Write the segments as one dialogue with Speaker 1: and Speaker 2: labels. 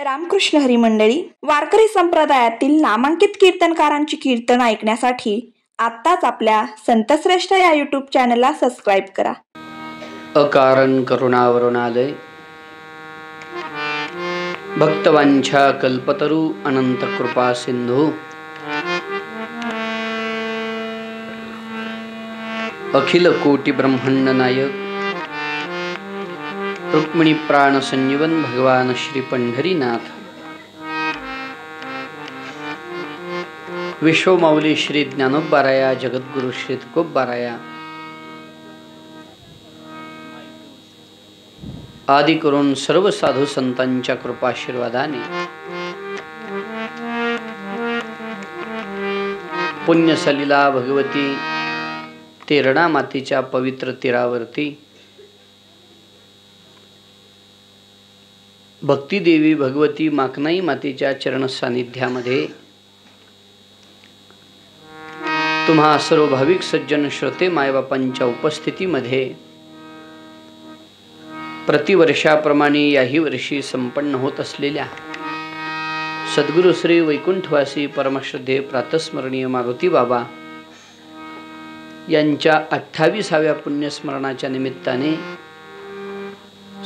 Speaker 1: रामकृष्ण हरी मंडळी, वारकरी संप्रदायातील नामांकित कीर्तनकारांची कीर्तन ऐकण्यासाठी आत्ताच आपल्या संतश्रेष्ठ या यूट्यूब चॅनलला सबस्क्राईब करा.
Speaker 2: अकारण करुणावरुणालय भक्तवांछा कल्पतरू अनंत कृपा सिंधू अखिल कोटि ब्रह्मांड नायक रुक्मिणी प्राण संजीवन भगवान श्री पंढरीनाथ विश्वमाऊली श्री ज्ञानोबाराया जगद्गुरु श्री तुकोबाराया आदि करून सर्व साधू संतांच्या कृपाशीर्वादाने पुण्य सलिला भगवती तेरणा मातीच्या पवित्र तीरावरती भक्ती देवी भगवती माकनाई मातेच्या चरण सानिध्यामध्ये तुम्हा सर्व भाविक सज्जन श्रोते मायबापांच्या उपस्थितीमध्ये प्रतिवर्षाप्रमाणे याही वर्षी संपन्न होत असलेल्या सद्गुरु श्री वैकुंठवासी परमश्रद्धेय प्रातस्मरणीय मारुती बाबा यांच्या 28व्या पुण्यस्मरणाच्या निमित्ताने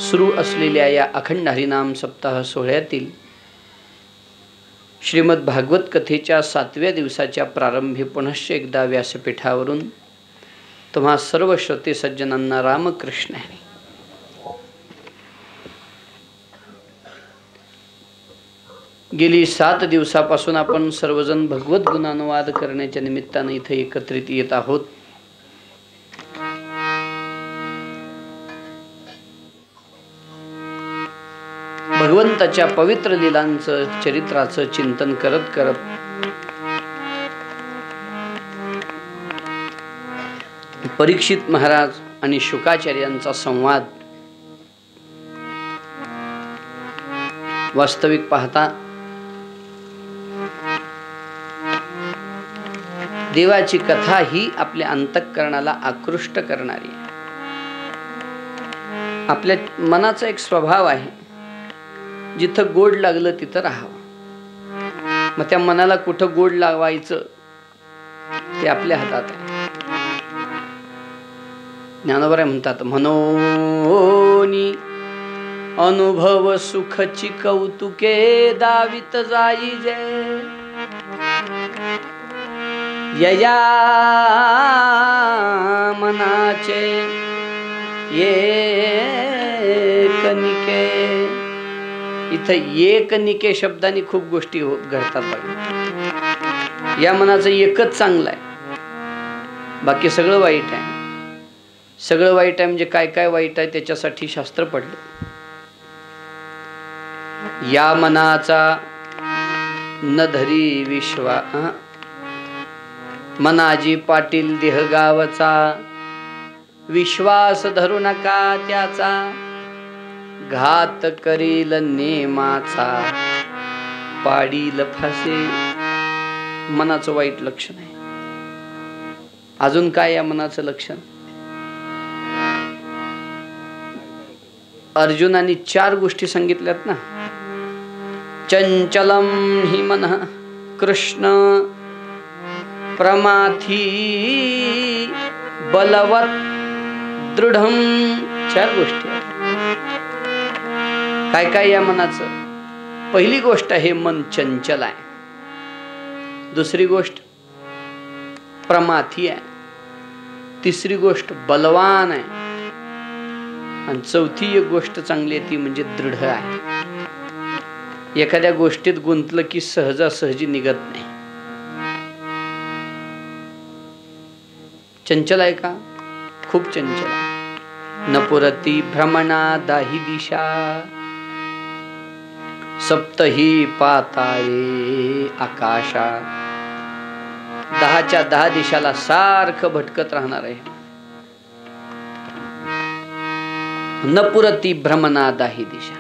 Speaker 2: सुरू असलेल्या या अखंड हरिनाम सप्ताह सोहळ्यातील श्रीमद भागवत कथेच्या 7व्या दिवसाच्या प्रारंभी पुनश्च एकदा व्यासपीठावरून तुम्हा सर्व श्रोते सज्जनांना रामकृष्ण हरी. गेली 7 दिवसापासून आपण सर्वजण भगवत गुणानुवाद करण्याच्या निमित्ताने इथे एकत्रित येत आहोत. भगवंताच्या पवित्र लीलांचं चरित्राचं चिंतन करत करत परीक्षित महाराज आणि शुकाचार्यांचा संवाद वास्तविक पाहता देवाची कथा ही आपल्या अंतःकरणाला आकृष्ट करणारी आहे. आपल्या मनाचा एक स्वभाव आहे, जिथं गोड लागलं तिथं राहावं. मग त्या मनाला कुठं गोड लावायचं ते आपल्या हातात आहे. ज्ञानोबा म्हणतात, मनोनी अनुभव सुखची कौतुके दावित जाई जय यया मनाचे ये कनिके. इथं एकनिके शब्दाने खूप गोष्टी घडतात बघा. या मनाचं एकच चांगलं आहे, बाकी सगळं वाईट आहे. सगळं वाईट आहे म्हणजे काय काय वाईट आहे त्याच्यासाठी शास्त्र पडले. या मनाचा न धरी विश्वा मनाजी पाटील देहगावचा विश्वास धरू नका त्याचा घात करील नेमाचा पाडील फासे. मनाचं वाईट लक्षण आहे. अजून काय या मनाचं लक्षण? अर्जुनाने 4 गोष्टी सांगितल्यात ना. चंचलम हि मन कृष्ण प्रमाथी बलवत दृढम. 4 गोष्टी आहेत. काय काय या मनाचं? पहिली गोष्ट आहे मन चंचल आहे. दुसरी गोष्ट प्रमाथी आहे. तिसरी गोष्ट बलवान आहे. आणि चौथी एक गोष्ट चांगली आहे ती म्हणजे दृढ आहे. एखाद्या गोष्टीत गुंतलं की सहजासहजी निघत नाही. चंचल आहे का? खूप चंचल आहे. नपुरती भ्रमणा दाही दिशा सप्तही पाताळे आकाशा. 10च्या 10 दिशाला सारखं भटकत राहणार आहे. नपुरती भ्रमणा दाही दिशा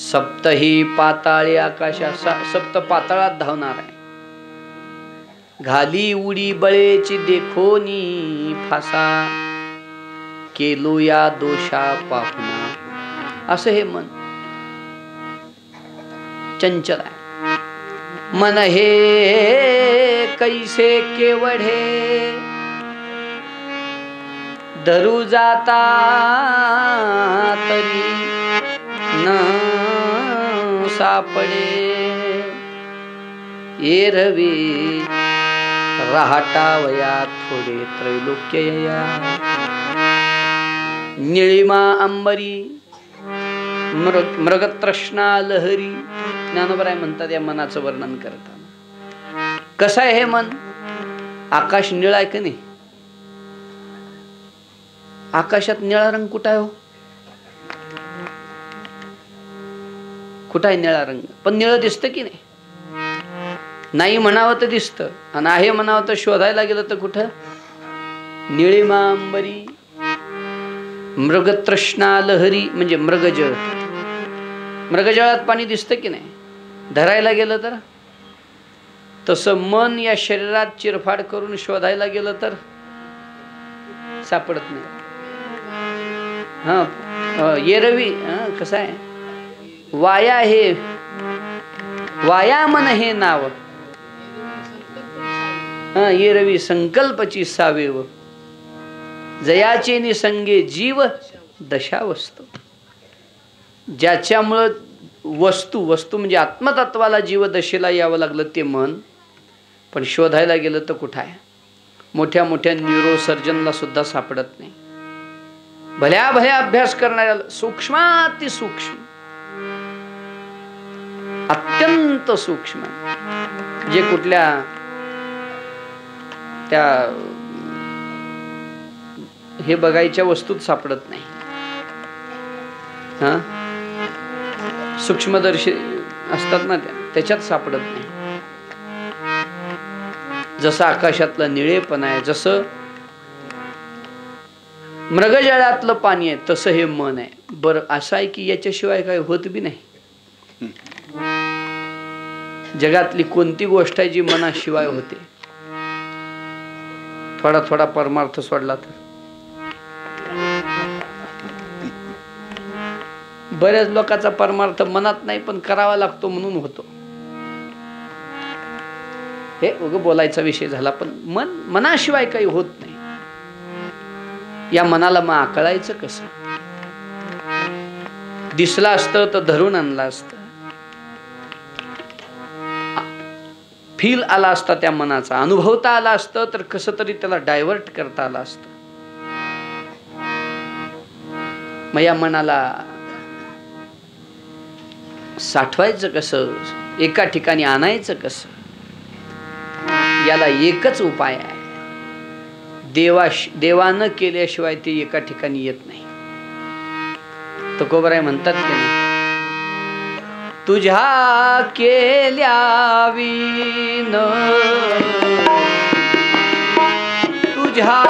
Speaker 2: सप्तही पाताळे आकाशा. 7 पाताळात धावणार आहे. घाली उडी बळेची देखोनी फासा केलो या दोषा पाहुणा. असं हे मन. चंचल आहे. मन हे कैसे केवढे धरू जाता तरी न सापडे. एरवी राहटावया थोडे त्रैलोक्यया. निळिमा अंबरी मृगतृष्णा लहरी. ज्ञानोबराय म्हणतात या मनाचं वर्णन करताना, कसं आहे हे मन? आकाश निळा आहे की नाही? आकाशात निळा रंग कुठं आहे हो? कुठं आहे निळा रंग? पण निळं दिसतं की नाही? नाही म्हणावं तर दिसतं, आणि आहे म्हणावं तर शोधायला गेलं तर कुठं? निळिमा अंबरी मृगतृष्णा लहरी म्हणजे मृगजळ. मृगजळात पाणी दिसतं की नाही? धरायला गेलं तर. तसं मन या शरीरात चिरफाड करून शोधायला गेलं तर सापडत नाही. एरवी कसं आहे, वाया हे वाया मन हे नाव. एरवी संकल्पची सावेव जयाचे निसंगे जीव दशा वस्तू. ज्याच्यामुळं वस्तू म्हणजे आत्मतत्वाला जीवदशेला यावं लागलं ते मन, पण शोधायला गेलं तर कुठं आहे? मोठ्या मोठ्या न्यूरोसर्जनला सुद्धा सापडत नाही. भल्या भल्या अभ्यास करणाऱ्याला सूक्ष्मातिसूक्ष्म अत्यंत सूक्ष्म जे कुठल्या त्या हे बघायच्या वस्तूत सापडत नाही. सूक्ष्मदर्शी असतात ना त्याच्यात सापडत नाही. जसं आकाशातलं निळेपण आहे, जसं मृगजळातलं पाणी आहे, तसं हे मन आहे. बरं असं आहे की याच्याशिवाय काय होत बी नाही. जगातली कोणती गोष्ट आहे जी मनाशिवाय होते? थोडा थोडा परमार्थ सोडला तर. बऱ्याच लोकांचा परमार्थ मनात नाही, पण करावा लागतो म्हणून होतो. हे उगं बोलायचा विषय झाला, पण मनाशिवाय काही होत नाही. या मनाला मग आकळायचं कसं? दिसला असतं तर धरून आणला असतं, फील आला असता त्या मनाचा, अनुभवता आला असतं तर कसं तरी त्याला डायव्हर्ट करता आला असतं. मग या मनाला साठवायचं कसं? एका ठिकाणी आणायचं कसं? याला एकच उपाय आहे. देवानं केल्याशिवाय ते एका ठिकाणी येत नाही. तुकोबराय म्हणतात की नाही, तुझ्या केल्या विन तुझ्या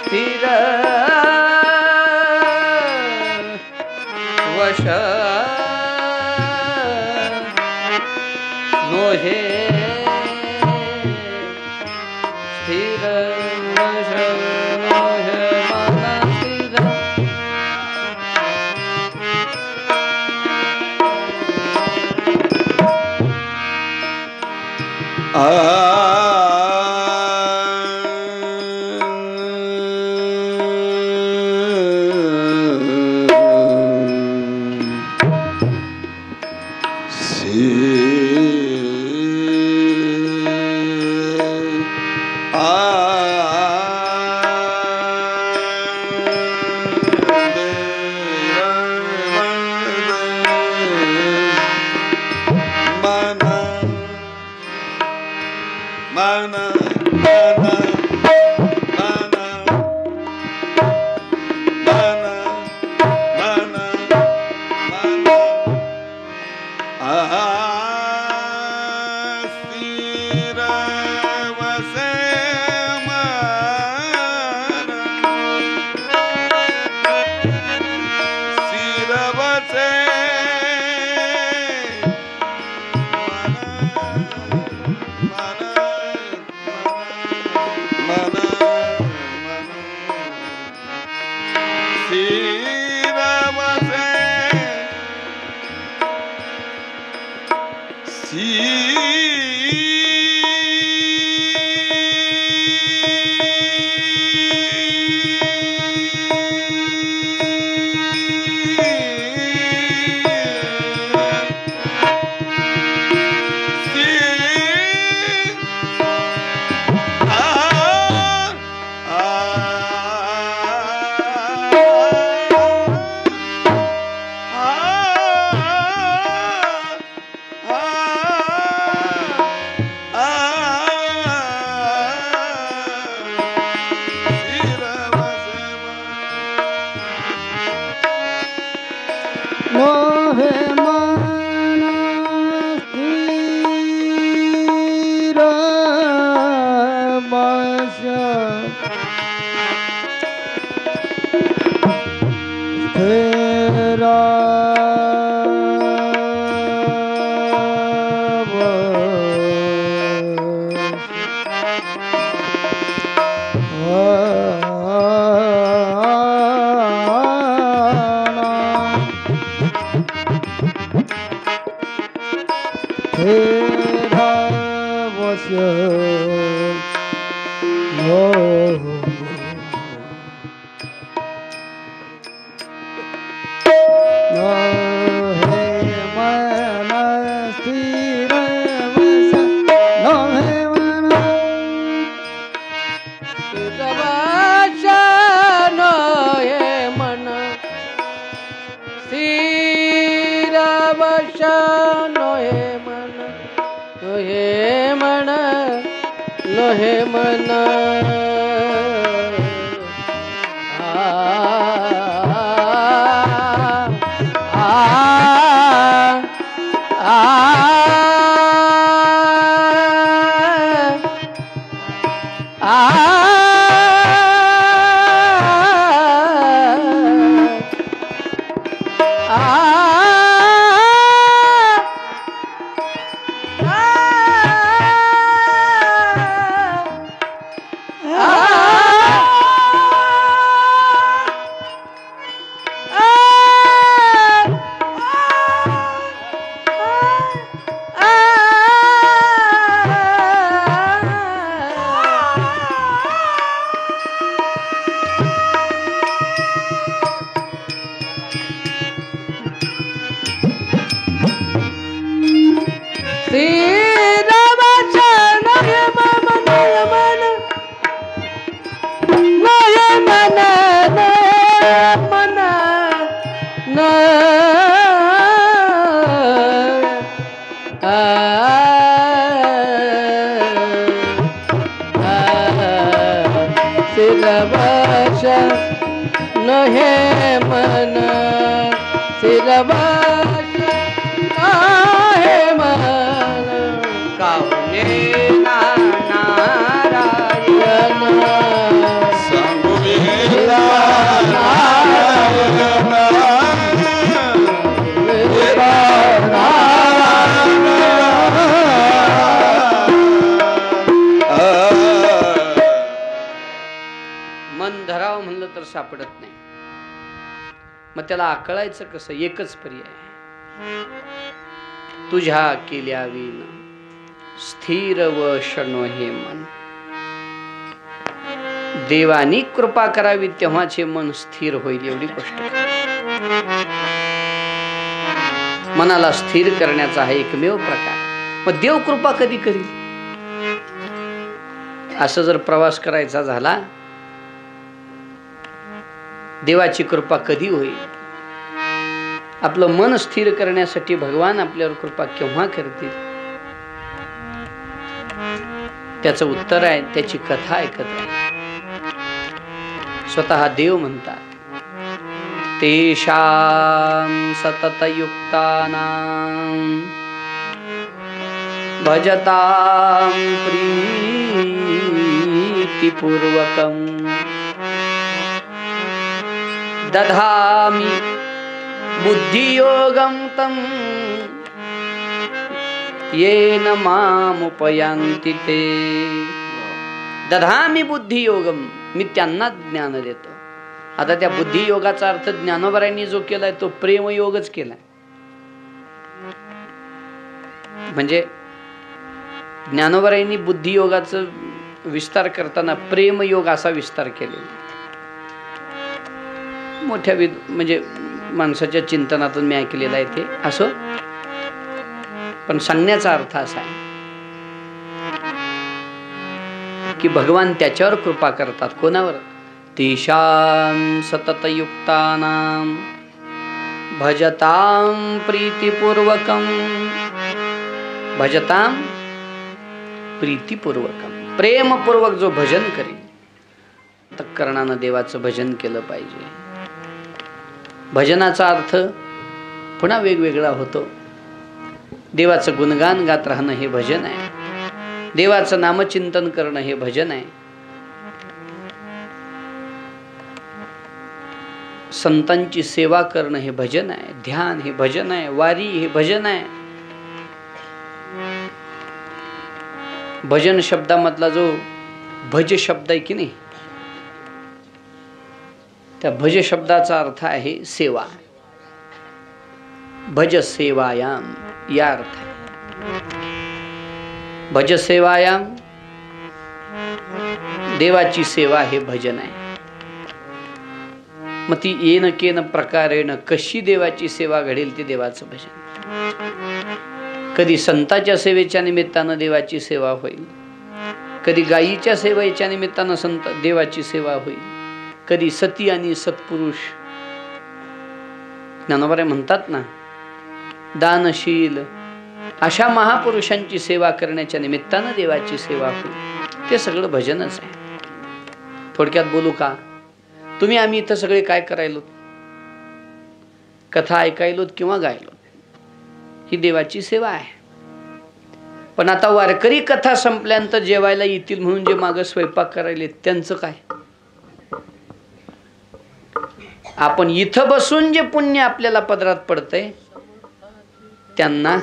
Speaker 2: स्थिर वश नोहे स्थिर वश नोहे मन स्थिर
Speaker 3: सांगू
Speaker 2: करावं म्हणलं तर सापडत नाही. मग त्याला आकळायचं कसं? एकच पर्याय, तुझ्या केल्या विन स्थिर वशन हे मन. देवानी कृपा करावी तेव्हाचे मन स्थिर होईल, एवढी गोष्ट. मनाला स्थिर करण्याचा हा एकमेव प्रकार. मग देव कृपा कधी करील? असं जर प्रवास करायचा झाला, देवाची कृपा कधी होईल? आपलं मन स्थिर करण्यासाठी भगवान आपल्यावर कृपा केव्हा करतील? त्याचं उत्तर आहे, त्याची कथा ऐकत आहे. स्वतः देव म्हणतात, तेषां सततयुक्तानां भजतां प्रीतिपूर्वकं दधामि बुद्धियोगं तं येन मामुपयांति ते. दधामि बुद्धियोगम, मी त्यांना ज्ञान देतो. आता त्या बुद्धियोगाचा अर्थ ज्ञानोबरायांनी जो केलाय तो प्रेमयोगच केलाय. म्हणजे ज्ञानोबरायांनी बुद्धियोगाचा विस्तार करताना प्रेमयोग असा विस्तार केलेला. मोठ्या म्हणजे माणसाच्या चिंतनातून मी ऐकलेलं आहे ते असं. पण सांगण्याचा अर्थ असा आहे की भगवान त्याच्यावर कृपा करतात. कोणावर? तेषां सततयुक्तानां भजतां प्रीतिपूर्वकं. भजतां प्रीतिपूर्वकं, प्रेमपूर्वक जो भजन करेल. तत्करणानं देवाचं भजन केलं पाहिजे. भजनाचा अर्थ पुन्हा वेगवेगळा होतो. देवाचं गुणगान गात राहणं हे भजन आहे. देवाचं नामचिंतन करणं हे भजन आहे. संतांची सेवा करणं हे भजन आहे. ध्यान हे भजन आहे. वारी हे भजन आहे. भजन शब्दामधला जो भज शब्द आहे की नाही, त्या भज शब्दाचा अर्थ आहे सेवा. भज सेवायाम या अर्थ आहे. भज सेवायाम, देवाची सेवा हे भजन आहे. मग ती येन केन प्रकारेण कशी देवाची सेवा घडेल ते देवाचं भजन. कधी संताच्या सेवेच्या निमित्तानं देवाची सेवा होईल, कधी गायीच्या सेवेच्या निमित्तानं संत देवाची सेवा होईल, कधी सती आणि सत्पुरुष ज्ञानोबा म्हणतात ना, दानशील अशा महापुरुषांची सेवा करण्याच्या निमित्तानं देवाची सेवा होईल. ते सगळं भजनच आहे. थोडक्यात बोलू का? तुम्ही आम्ही इथं सगळे काय करायलो? कथा ऐकायलोत किंवा गायलो, ही देवाची सेवा आहे. पण आता वारकरी कथा संपल्यानंतर जेवायला येतील म्हणून जे मागं स्वयंपाक करायले त्यांचं काय? आपण इथं बसून जे पुण्य आपल्याला पदरात पडतंय त्यांना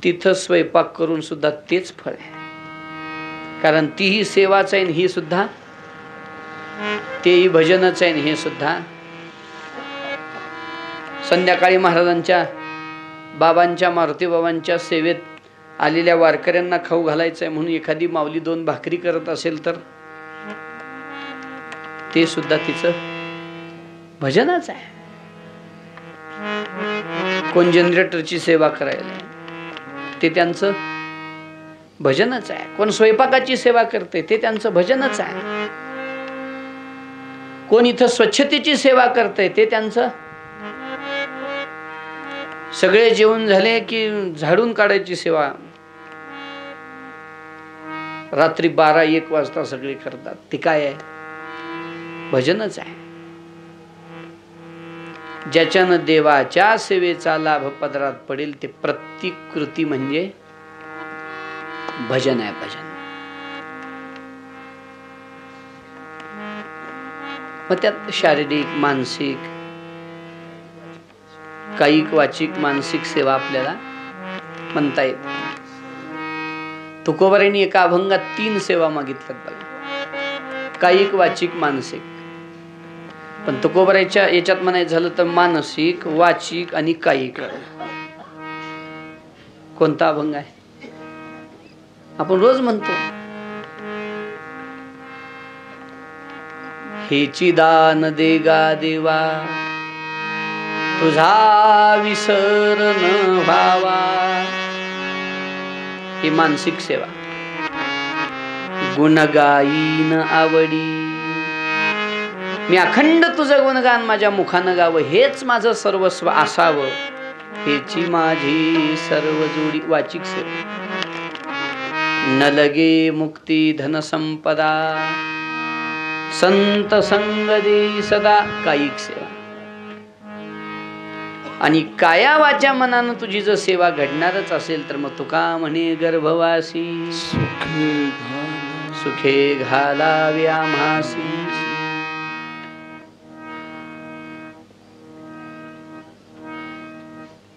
Speaker 2: तिथं स्वयंपाक करून सुद्धा तेच फळ आहे. कारण तीही सेवाच आहे, ही सुद्धा तेही भजनच आहे, हे सुद्धा. संध्याकाळी महाराजांच्या बाबांच्या मारुती बाबांच्या सेवेत आलेल्या वारकऱ्यांना खाऊ घालायचंय म्हणून एखादी माऊली 2 भाकरी करत असेल तर ते सुद्धा तिचं भजनच आहे. कोण जनरेटरची सेवा करायला ते त्यांचं भजनच आहे. कोण स्वयंपाकाची सेवा करते ते त्यांचं भजनच आहे. कोण इथं स्वच्छतेची सेवा करते ते त्यांचं. सगळे जेवण झाले की झाडून काढायची सेवा रात्री 12-1 वाजता सगळे करतात. ते काय आहे? भजनच आहे. ज्याच्यानं देवाच्या सेवेचा लाभ पदरात पडेल ते प्रत्येक कृती म्हणजे भजन आहे. भजन. मग त्यात शारीरिक, मानसिक, कायिक, वाचिक, मानसिक सेवा आपल्याला म्हणता येते. तुकोबारांनी एका अभंगात 3 सेवा मागितल्यात बघा. कायिक वाचिक मानसिक. पण तुकोबराच्या याच्यात म्हणायचं झालं तर मानसिक वाचिक आणि कायिक. कोणता अभंग आहे आपण रोज म्हणतो? हेची दान देगा देवा तुझा विसर न व्हावा. ही मानसिक सेवा. गुणगायीन आवडी मी अखंड तुझं गुणगान माझ्या मुखानं गावं, हेच माझं सर्वस्व असावं, हेची माझी सर्व जोडी. वाचिक सेवा. न लगे मुक्ती धन संपदा संत संग दे सदा. कायिक सेवा. आणि काया वाचा मनानं तुझी जर सेवा घडणारच असेल तर मग तुका म्हणे गर्भवासी सुखे घालावे आम्हासी.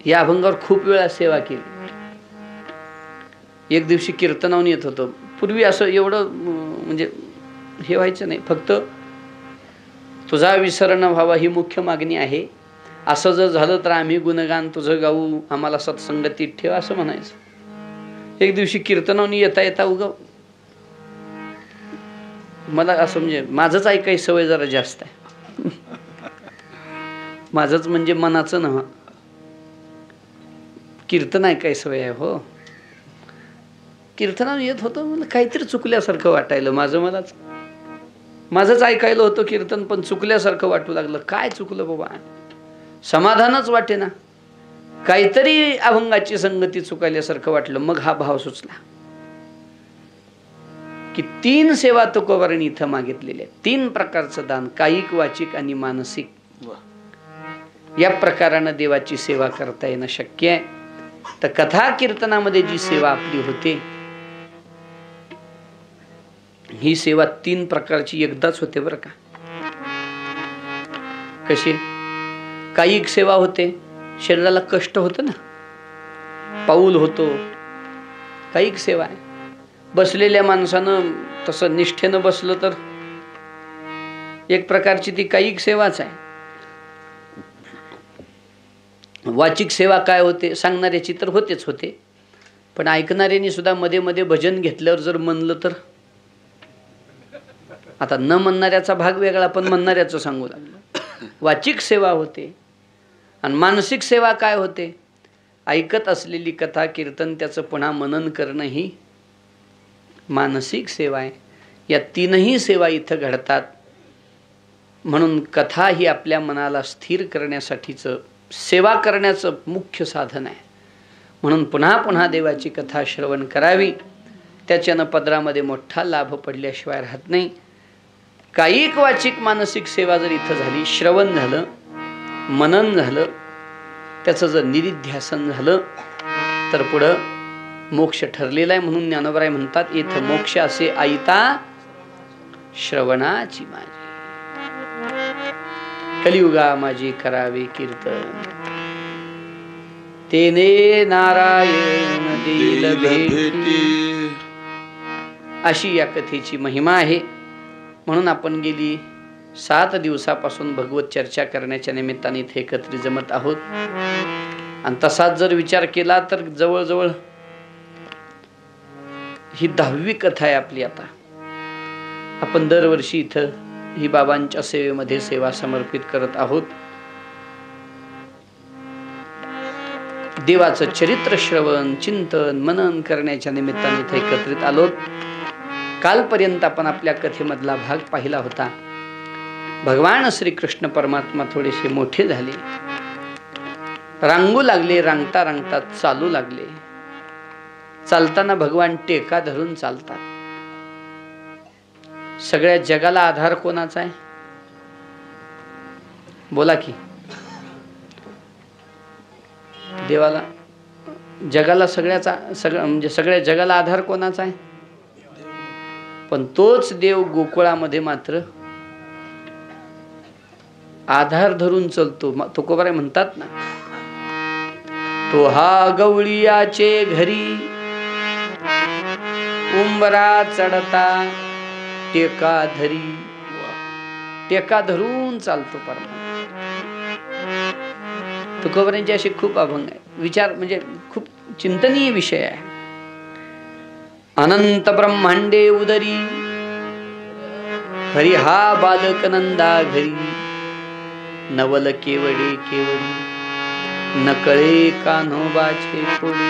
Speaker 2: या अभंगावर खूप वेळा सेवा केली. एक दिवशी कीर्तनावून येत होतो. पूर्वी असं एवढं म्हणजे हे व्हायचं नाही, फक्त तुझा विसर न व्हावा ही मुख्य मागणी आहे. असं जर झालं तर आम्ही गुणगान तुझं गाऊ, आम्हाला सत्संगतीत ठेव असं म्हणायचं. एक दिवशी कीर्तनावून येता येता उगव मला असं म्हणजे माझंच ऐकायची सवय जरा जास्त आहे. माझंच म्हणजे मनाचं नव्ह, कीर्तन ऐकायची सवय आहे. हो, कीर्तनावर येत होतं, मला काहीतरी चुकल्यासारखं वाटायलं. माझंच ऐकायला होतं कीर्तन, पण चुकल्यासारखं वाटू लागलं. काय चुकलं बाबा, समाधानच वाटे ना. काहीतरी अभंगाची संगती चुकायल्यासारखं वाटलं. मग हा भाव सुचला की 3 सेवा तुकोबारांनी इथं मागितलेल्या. 3 प्रकारचं दान, कायिक वाचिक आणि मानसिक. या प्रकारानं देवाची सेवा करता येणं शक्य आहे. तर कथा कीर्तनामध्ये जी सेवा आपली होते, ही सेवा 3 प्रकारची एकदाच होते बरं का. कशी? कायिक सेवा होते, शरीराला कष्ट होतं ना, पाऊल होतो, कायिक सेवा आहे. बसलेल्या माणसानं तसं निष्ठेनं बसलं तर एक प्रकारची ती कायिक सेवाच आहे. वाचिक सेवा काय होते? सांगणाऱ्याची तर होतेच होते, पण ऐकणाऱ्यांनी सुद्धा मध्ये मध्ये भजन घेतल्यावर जर म्हणलं तर, आता न म्हणणाऱ्याचा भाग वेगळा, पण म्हणणाऱ्याचं सांगू लागलं. वाचिक सेवा होते. आणि मानसिक सेवा काय होते? ऐकत असलेली कथा कीर्तन त्याचं पुन्हा मनन करणं ही मानसिक सेवा आहे. या 3ही सेवा इथं घडतात. म्हणून कथा ही आपल्या मनाला स्थिर करण्यासाठीचं, सेवा करण्याचं मुख्य साधन आहे. म्हणून पुन्हा पुन्हा देवाची कथा श्रवण करावी. त्याच्यानं पदरामध्ये मोठा लाभ पडल्याशिवाय राहत नाही. कायिक वाचिक मानसिक सेवा जर इथं झाली, श्रवण झालं, मनन झालं, त्याचं जर निदिध्यासन झालं, तर पुढं मोक्ष ठरलेला आहे. म्हणून ज्ञानोबराय म्हणतात, इथं मोक्ष असे आईता श्रवणाची माझी. कलियुगा माझी करावे कीर्तन, तेने नारायण दिल भेटी. अशी या कथेची महिमा आहे. म्हणून आपण गेली 7 दिवसापासून भगवत चर्चा करण्याच्या निमित्ताने इथे एकत्रित जमत आहोत. आणि तसाच जर विचार केला तर जवळजवळ ही 10वी कथा आहे आपली. आता आपण दरवर्षी इथं ही बाबांच्या सेवेमध्ये सेवा समर्पित करत आहोत. देवाचं चरित्र श्रवण चिंतन मनन करण्याच्या निमित्ताने इथे एकत्रित आलोत. कालपर्यंत आपण आपल्या कथेमधला भाग पाहिला होता. भगवान श्री कृष्ण परमात्मा थोडेसे मोठे झाले, रांगू लागले, रांगता रांगता चालू लागले. चालताना भगवान टेका धरून चालतात. सगळ्या जगाला आधार कोणाचा आहे? बोला की. देवाला. जगाला सगळ्या जगाला आधार कोणाचा आहे? पण तोच देव गोकुळामध्ये मात्र आधार धरून चलतो. तुकोबाराय म्हणतात ना, तो हा गवळीयाचे घरी उंबरा चढता टेका धरी, टेका धरून चालतो परमात्मा. तुकोबारांचे असे खूप अभंग आहे. विचार म्हणजे खूप चिंतनीय विषय आहे. अनंत ब्रह्मांडे उदरी, हरी हा बालक नंदा घरी. नवल केवडे केवडी, नकळे कान्होबाचे कोडी.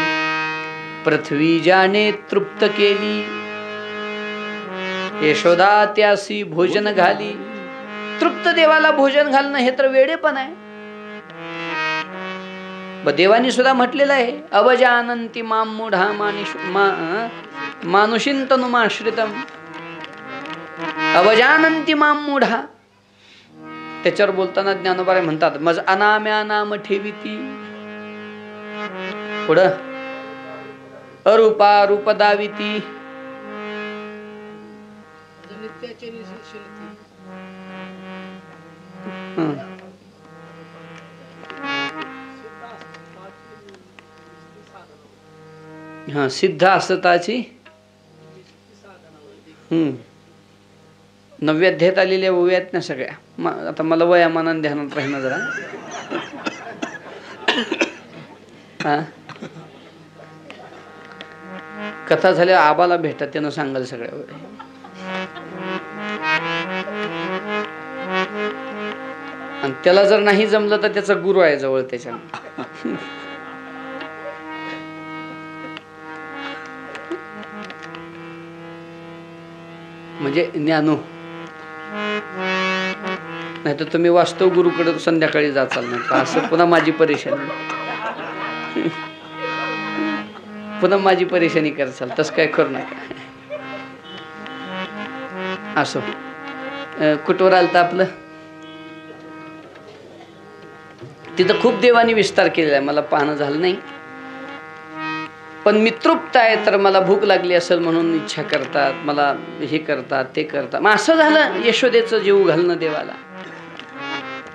Speaker 2: पृथ्वी ज्याने तृप्त केली, यशोदा त्यासी भोजन घाली. तृप्त देवाला भोजन घालणं हे तर वेडेपण आहे. देवानी सुद्धा म्हटलेलं आहे, अवजानंती माम मूढा मानुषिंतनुमाश्रितम. अवजानंती माम मूढा. त्याच्यावर बोलताना ज्ञानोबा म्हणतात, मज अनाम्या नाम ठेविती. पुढं अरूपा रूप दाविती. हा सिद्ध असताची. नवव्या अध्यायात आलेल्या ओव्या आहेत ना सगळ्या. आता मला वयामानाने ध्यानात राहणं जरा. हा कथा झाल्या आबाला भेटतात, त्यानं सांगाल सगळ्या ओव्या. आणि त्याला जर नाही जमलं तर त्याचा गुरु आहे जवळ त्याच्या. म्हणजे ज्ञानो. नाही तर तुम्ही वास्तव गुरुकडे संध्याकाळी जाचाल नाही असं पुन्हा माझी परेशानी. पुन्हा माझी परेशानी करचाल, तसं काय करू नका. असो कुठवर आलं तर आपलं. तिथं खूप देवानी विस्तार केलेला आहे, मला पाहणं झालं नाही. पण मी तृप्त आहे, तर मला भूक लागली असेल म्हणून इच्छा करतात, मला हे करतात ते करतात. मग असं झालं यशोदेचं जीव घालणं देवाला.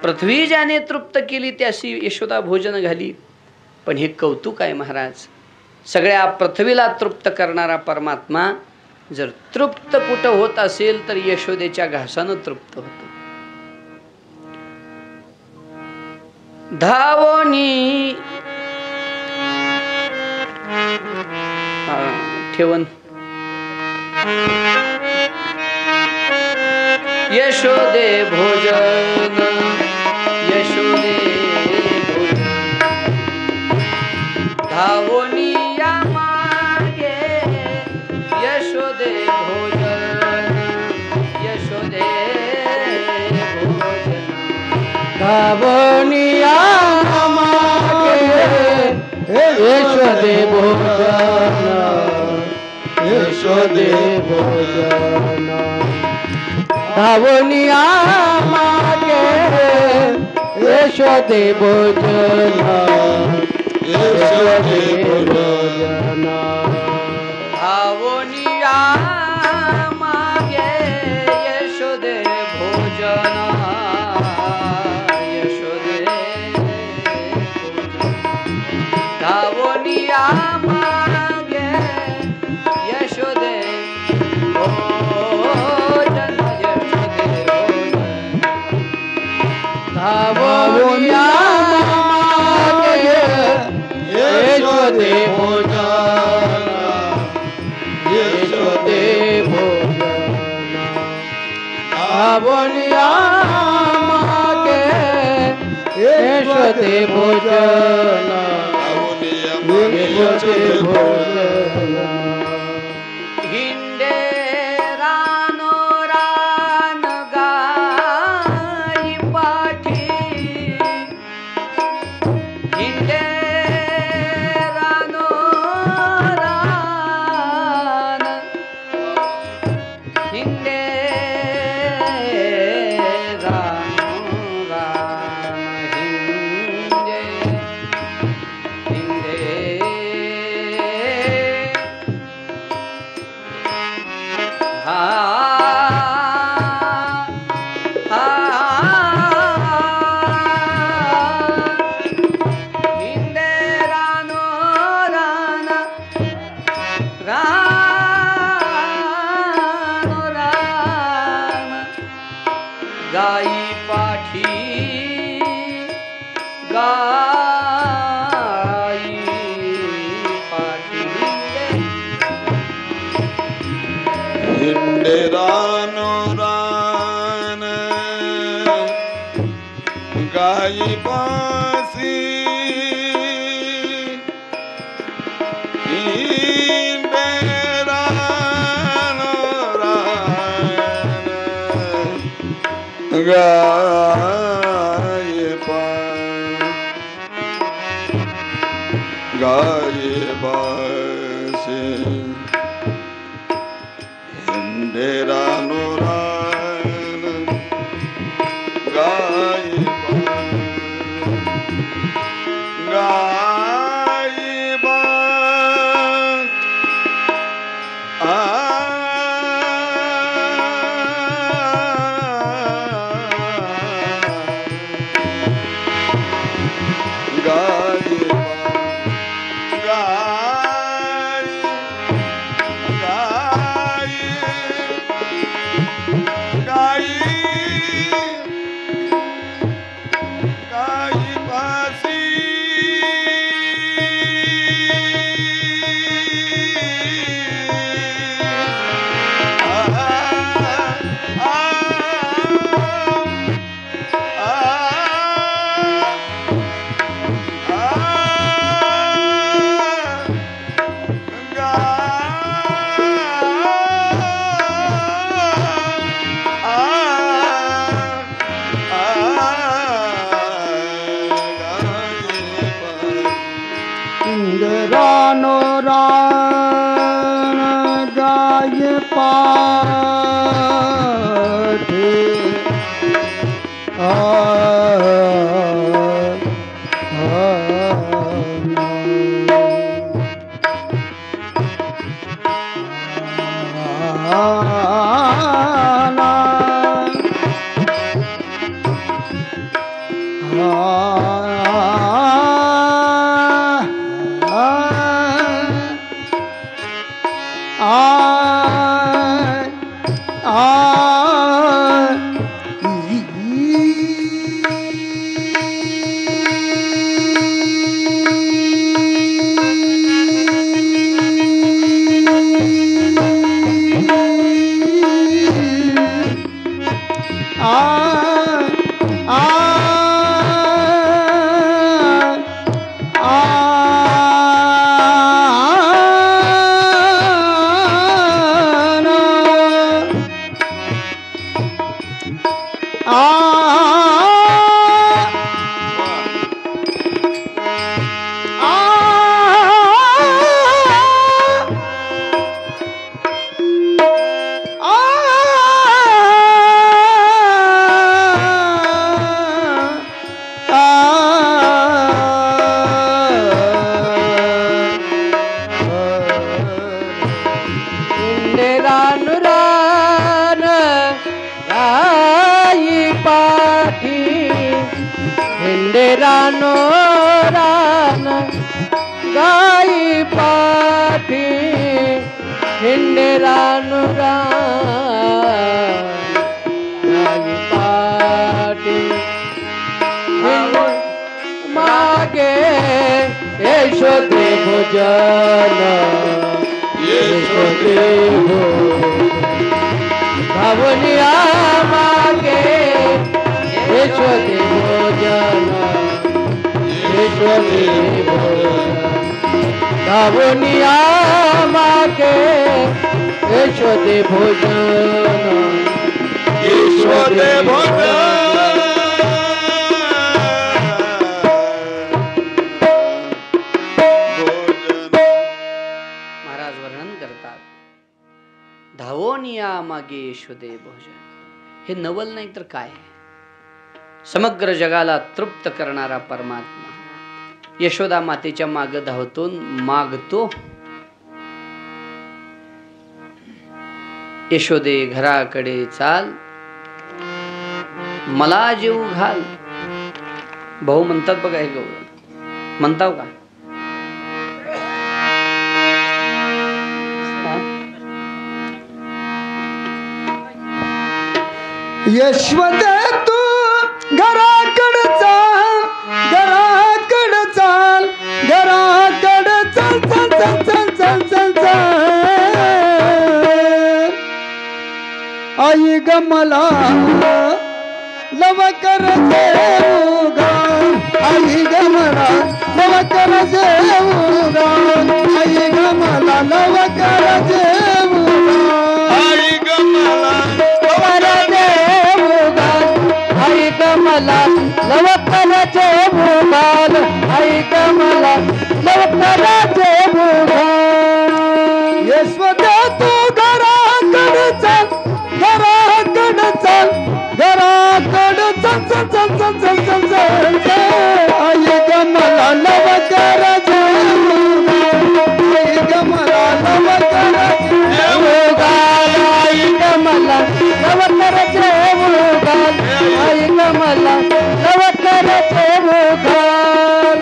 Speaker 2: पृथ्वी ज्याने तृप्त केली त्याशी यशोदा भोजन घाली. पण हे कौतुक आहे महाराज. सगळ्या पृथ्वीला तृप्त करणारा परमात्मा जर तृप्त कुठं होत असेल तर यशोदेच्या घासानं तृप्त होतो. धावोनी ठेवन यशोदे भोजन, यशोदे भोजन. धावोनी या मागे यशोदे भोजन, यशोदे भोजन.
Speaker 3: धावोनी या मागे यशोदे भोजन, यशोदे भोजन. धावोनी या मागे यशोदे भोजन, यशोदे भोजन.
Speaker 2: धावोनी या मागे यशोदे भोजन, यशोदे भोजन. धावोनी या मागे यशोदे भोजन, यशोदे भोजन.
Speaker 3: धावोनी या मागे यशोदे भोजन, यशोदे भोजन. धावोनी या मागे यशोदे भोजन, यशोदे भोजन.
Speaker 2: हिंडे रानो रान गाई पाठी, हिंडे रानो रान, हिंडे रानो रान, हिंडे हिंडे गाई पाठी गाई पाठी
Speaker 3: हिंडे रानो रान गाई पासी हिंडे रानो रान गाई पासी हिंडे रानो रान गाई
Speaker 4: रानो रान गाय पाठी रानो रान गाई पाठी हिंडे रानो रान गाई पाठी मागे यशोदे भोजन यशोदे भावनिया मागे यशोदे भोजन यशोदे भोजन भावनिया मागे यशोदे भोजन यशोदे भोजन
Speaker 2: महाराज वर्णन करतात धावोनिया मागे यशोदे भोजन. हे नवल नाही तर काय, समग्र जगाला तृप्त करणारा परमात्मा यशोदा मातेच्या माग धावतो, मागतो. यशोदे घराकडे चाल, मला जीव घाल. भाऊ म्हणतात बघा, हे गौरव म्हणताव का?
Speaker 5: यशवंते तू घराकड चाल, घराकड चाल, घराकड चल चल चल चल चल चल चल. आई ग मला लवकर जेऊ ग, आई ग मला लवकर जेऊ ग, आई ग मला लवकर जेऊ ग,
Speaker 3: आई ग मला
Speaker 4: लवकर जेऊ घाल, आई ग मला लवकर जेऊ घाल, आई ग मला लवकर जेऊ घाल.
Speaker 5: यशवंते तू घराकड चल, घराकड चल, घराकड चल चल चल चल चल चल चल चल. आई ग मला लवकर जेऊ ग, आई ग मला लवकर जेऊ ग,
Speaker 4: आई ग मला लवकर जेऊ घाल, आई ग मला लवकर जेऊ घाल.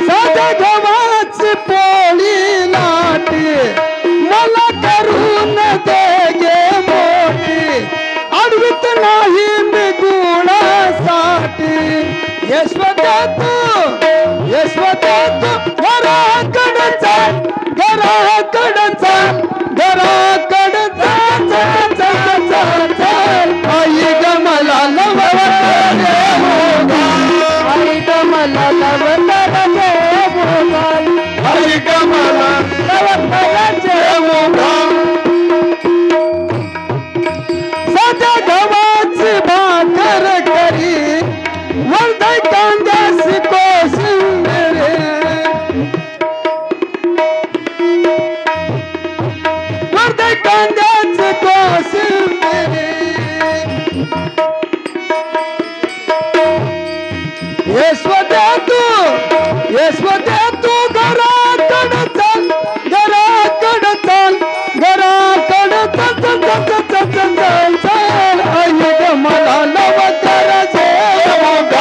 Speaker 5: साध्या गव्हाची पोळी लाटी मला करून दे गे मोठी, अडवित नाही मी गुणासाठी. यशवंते तू घराकड चाल, घराकड चाल, घराकड चाल चाल चाल चाल चाल. आई ग मला लवकर जेऊ ग,
Speaker 4: आई ग मला लवकर जेऊ घाल,
Speaker 3: आई ग मला
Speaker 4: लवकर जेऊ घाल.
Speaker 5: साध्या गव्हाची भाकर करी वर्धाय कांद्याची कोशिंबीर, वर्धाय कांद्याची कोशिंबीर. यशवंते तू घराकड चल, घराकड चल, घराकड चल चल चल चल चल चल चल. आई ग मला लवकर जेऊ ग,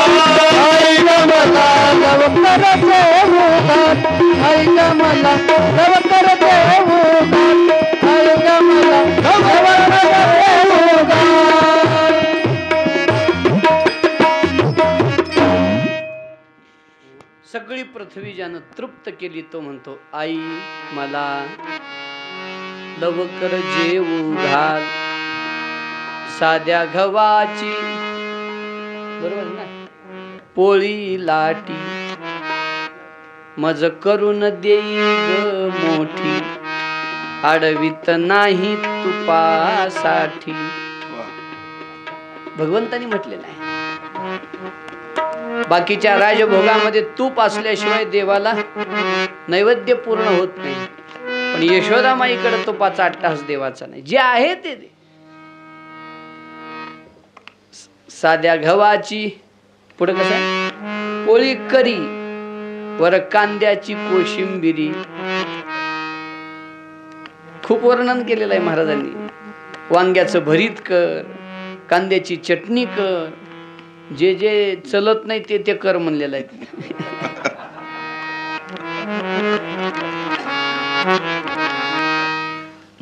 Speaker 5: आई ग मला
Speaker 4: लवकर जेऊ घाल, आई ग मला लवकर जेऊ घाल, आई ग मला लवकर जेऊ घाल.
Speaker 2: सगळी पृथ्वी ज्यानं तृप्त केली तो म्हणतो आई मला लवकर जेऊ घाल. साध्या गव्हाची बरोबर ना पोळी लाटी मज करून देई ग मोठी, अडवित नाही तुपासाठी. भगवंतानी म्हटलेलं आहे बाकीच्या राजभोगामध्ये तूप असल्याशिवाय देवाला नैवेद्य पूर्ण होत नाही, पण यशोदामाईकडे तुपाचा अट्टहास देवाचा नाही. जे आहे ते दे. साध्या गव्हाची पुढे कसं पोळी करी वर कांद्याची कोशिंबिरी. खूप वर्णन केलेलं आहे महाराजांनी. वांग्याचं भरीत कर, कांद्याची चटणी कर, जे जे चलत नाही ते ते कर म्हणलेलं आहे.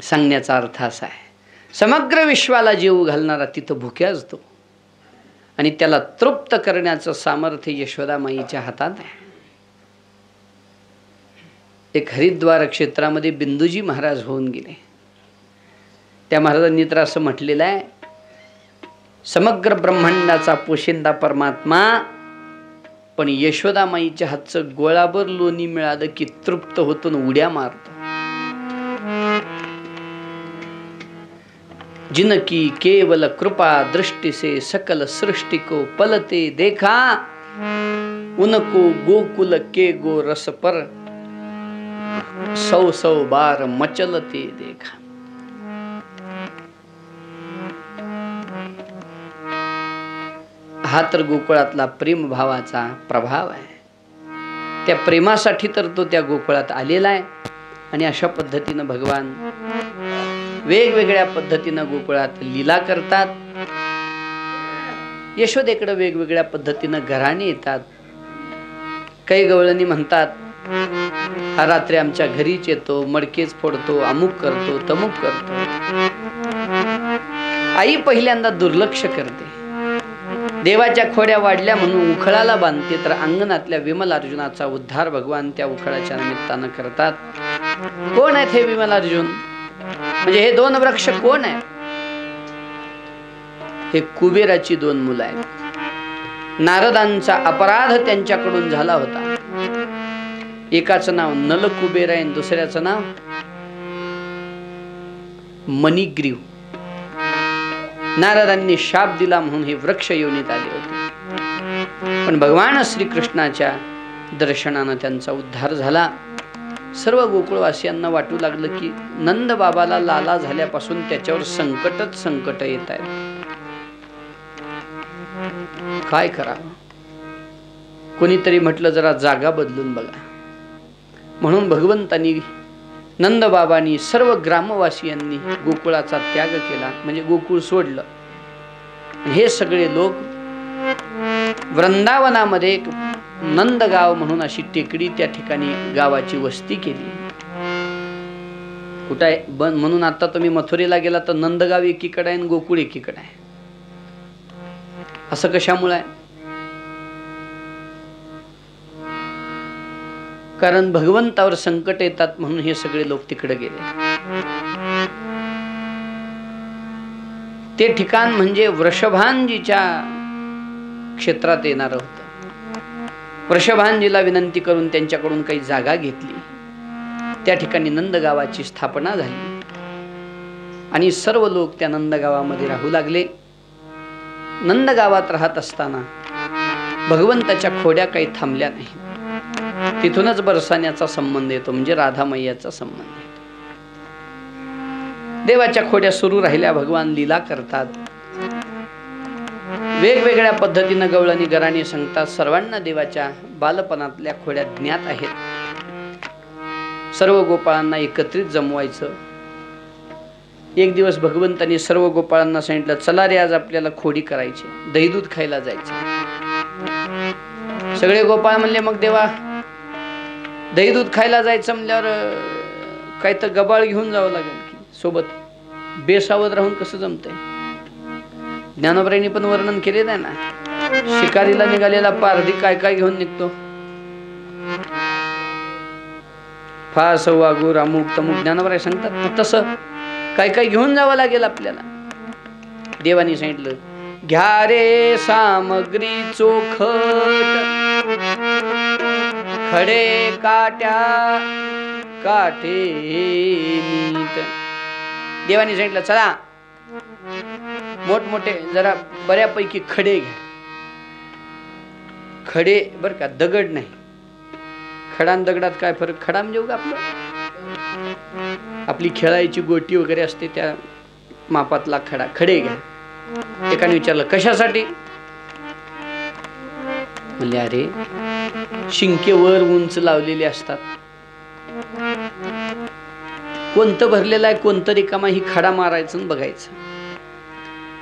Speaker 2: सांगण्याचा अर्थ असा आहे समग्र विश्वाला जीव घालणारा तिथं भुक्या असतो आणि त्याला तृप्त करण्याचं सामर्थ्य यशोदामाईच्या हातात आहे. एक हरिद्वार क्षेत्रामध्ये बिंदूजी महाराज होऊन गेले. त्या महाराजांनी तर असं म्हटलेलं आहे समग्र ब्रह्मांडाचा पोशिंदा परमात्मा, पण यशोदामाईच्या हातचं गोळाभर लोणी मिळालं की तृप्त होतो न उड्या मारतो. जिनकी केवल कृपा दृष्टि से सकल सृष्टि को पलते देखा, उनको गोकुल के गो रस पर 100 बार मचलते देखा. हा तर गोकुळातला प्रेम भावाचा प्रभाव आहे. त्या प्रेमासाठी तर तो त्या गोकुळात आलेला आहे आणि अशा पद्धतीनं भगवान वेगवेगळ्या पद्धतीनं गोकुळात लीला करतात. यशोदेकडे वेगवेगळ्या पद्धतीनं घराणे येतात. काही गवळणी म्हणतात हा रात्री आमच्या घरीच येतो, मडकेच फोडतो, अमुक करतो, तमुक करतो. आई पहिल्यांदा दुर्लक्ष करते. देवाच्या खोड्या वाढल्या म्हणून उखळाला बांधते, तर अंगणातल्या विमल अर्जुनाचा उद्धार भगवान त्या उखळाच्या निमित्तानं करतात. कोण आहेत हे विमल अर्जुन? म्हणजे हे दोन वृक्ष कोण आहेत? हे कुबेराची दोन मुलं आहेत. नारदांचा अपराध त्यांच्याकडून झाला होता. एकाचं नाव नल कुबेर आहे, दुसऱ्याचं नाव मणिग्रीव. नारदांनी शाप दिला म्हणून हे वृक्ष योनीत आले होते. पण भगवान श्रीकृष्णाच्या दर्शनानं त्यांचा उद्धार झाला. सर्व गोकुळवासियांना वाटू लागलं की नंद बाबाला लाला झाल्यापासून त्याच्यावर संकटच संकट येत आहेत. काय करावं? कोणीतरी म्हटलं जरा जागा बदलून बघा. म्हणून भगवंतांनी, नंदबाबांनी, सर्व ग्रामवासियांनी गोकुळाचा त्याग केला, म्हणजे गोकुळ सोडलं. हे सगळे लोक वृंदावनामध्ये एक नंदगाव म्हणून अशी टेकडी, त्या ठिकाणी गावाची वस्ती केली. कुठं आहे म्हणून आता तुम्ही मथुरेला गेला तर नंदगाव एकीकडे आहे आणि गोकुळ एकीकडे आहे. असं कशामुळे आहे? कारण भगवंतावर संकट येतात म्हणून हे सगळे लोक तिकडे गेले. ते ठिकाण म्हणजे वृषभांजीच्या क्षेत्रात येणार होतं. वृषभांजीला विनंती करून त्यांच्याकडून काही जागा घेतली. त्या ठिकाणी नंदगावाची स्थापना झाली आणि सर्व लोक त्या नंदगावामध्ये राहू लागले. नंदगावात राहत असताना भगवंताच्या खोड्या काही थांबल्या नाही. तिथूनच बरसाण्याचा संबंध येतो, म्हणजे राधा मैयाचा संबंध येतो. देवाच्या खोड्या सुरू राहिल्या. भगवान लीला करतात, वेगवेगळ्या पद्धतीनं गवळणी गराणी सांगतात. सर्वांना देवाच्या बालपणातल्या खोड्या ज्ञात आहेत. सर्व गोपाळांना एकत्रित जमवायचं. एक दिवस भगवंतांनी सर्व गोपाळांना सांगितलं, चला रे आज आपल्याला खोडी करायची, दही दूध खायला जायचं. सगळे गोपाळ म्हणले, मग देवा दही दूध खायला जायचं म्हणल्यावर काही तर गबाळ घेऊन जावं लागेल की सोबत. बेसावध राहून कसं जमतंय? ज्ञानोबरायांनी पण वर्णन केलेलं आहे ना, शिकारीला निघालेला पारधी काय काय घेऊन निघतो. फास वागूर अमुक तमुक ज्ञानोबराय सांगतात. तसं काय काय घेऊन जावं लागेल आपल्याला. देवानी सांगितलं, घ्या रे सामग्री चोखट, खडे काट्या काठे नीट. देवानी सांगितलं, चला मोठमोठे जरा बऱ्यापैकी खडे घ्या. खडे बर का, दगड नाही. खडा दगडात काय फरक? खडा म्हणजे उगा आपली खेळायची गोटी वगैरे असते त्या मापातला खडा. खडे घ्या. एकाने विचारलं, कशासाठी? म्हणले, अरे शिंके वर उंच लावलेले असतात. कोणतं भरलेलं आहे कोणतं रिकामा, ही खडा मारायचं आणि बघायचं.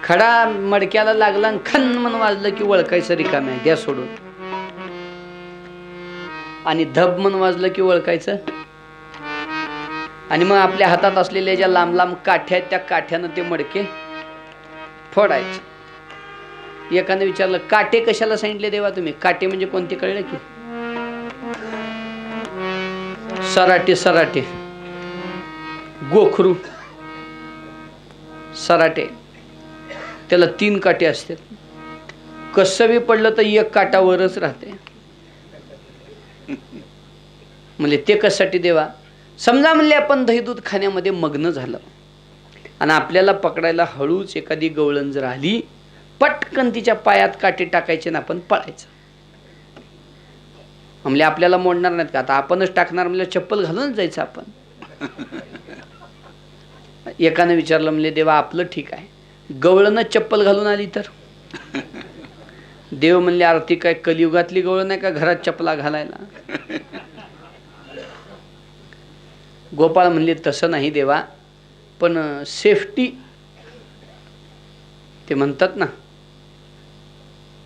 Speaker 2: खडा मडक्याला लागला आणि खन म्हणून वाजलं की ओळखायचं रिकाम आहे, द्या सोडून. आणि धब म्हणून वाजलं की ओळखायचं. आणि मग आपल्या हातात असलेल्या ज्या लांब लांब काठ्या आहेत त्या काठ्यानं ते मडके फोडायचे. एकाने विचारलं, काटे कशाला सांगितले देवा तुम्ही? काटे म्हणजे कोणते कळलं की? सराटे. सराटे गोखरू सराटे, त्याला 3 काटे असतात. कसं बी पडलं तर एक काटावरच राहते. म्हणजे ते कशासाठी देवा? समजा म्हणले आपण दही दूध खाण्यामध्ये मग्न झालं आणि आपल्याला पकडायला हळूच एखादी गवळण जर आली, पटकन तिच्या पायात काटे टाकायचे ना आपण पळायचं. म्हणजे आपल्याला मोडणार नाहीत का? आता आपणच टाकणार म्हणजे चप्पल घालूनच जायचं आपण. एकाने विचारलं, म्हणजे देवा आपलं ठीक आहे, गवळणच चप्पल घालून आली तर? देव म्हणले, आरती काय कलियुगातली गवळण आहे का घरात चपला घालायला? गोपाळ म्हणले, तसं नाही देवा, पण सेफ्टी ते म्हणतात ना,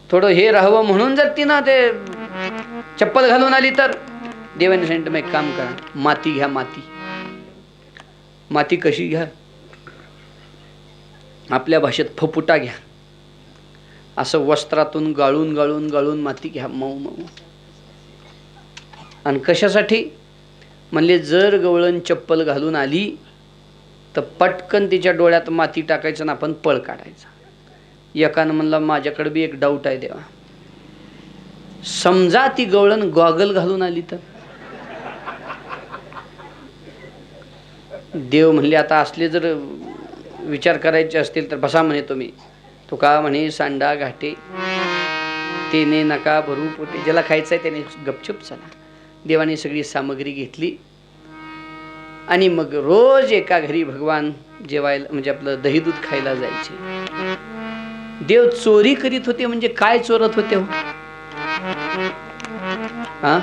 Speaker 2: थोडं हे राहावं म्हणून जर तिनं ते चप्पल घालून आली तर? देवाने सांगितलं, मग एक काम करा, माती घ्या. माती. माती कशी घ्या? आपल्या भाषेत फपुटा घ्या, असं वस्त्रातून गाळून गाळून गाळून माती घ्या मऊ मऊ. आणि कशासाठी म्हणले, जर गवळण चप्पल घालून आली तर पटकन तिच्या डोळ्यात माती टाकायचं आणि आपण पळ काढायचा. एकानं म्हणला, माझ्याकडे बी एक डाऊट आहे देवा, समजा ती गवळण गॉगल घालून आली तर? देव म्हणले, आता असले जर विचार करायचे असतील तर बसा म्हणे तुम्ही. तो का म्हणे, सांडा घाटे तेने नका भरू पोटे, ज्याला खायचं आहे त्याने गपचूप चला. देवाने सगळी सामग्री घेतली आणि मग रोज एका घरी भगवान जेवायला म्हणजे आपलं दही दूध खायला जायचे. देव चोरी करीत होते म्हणजे काय चोरत होते हो? हा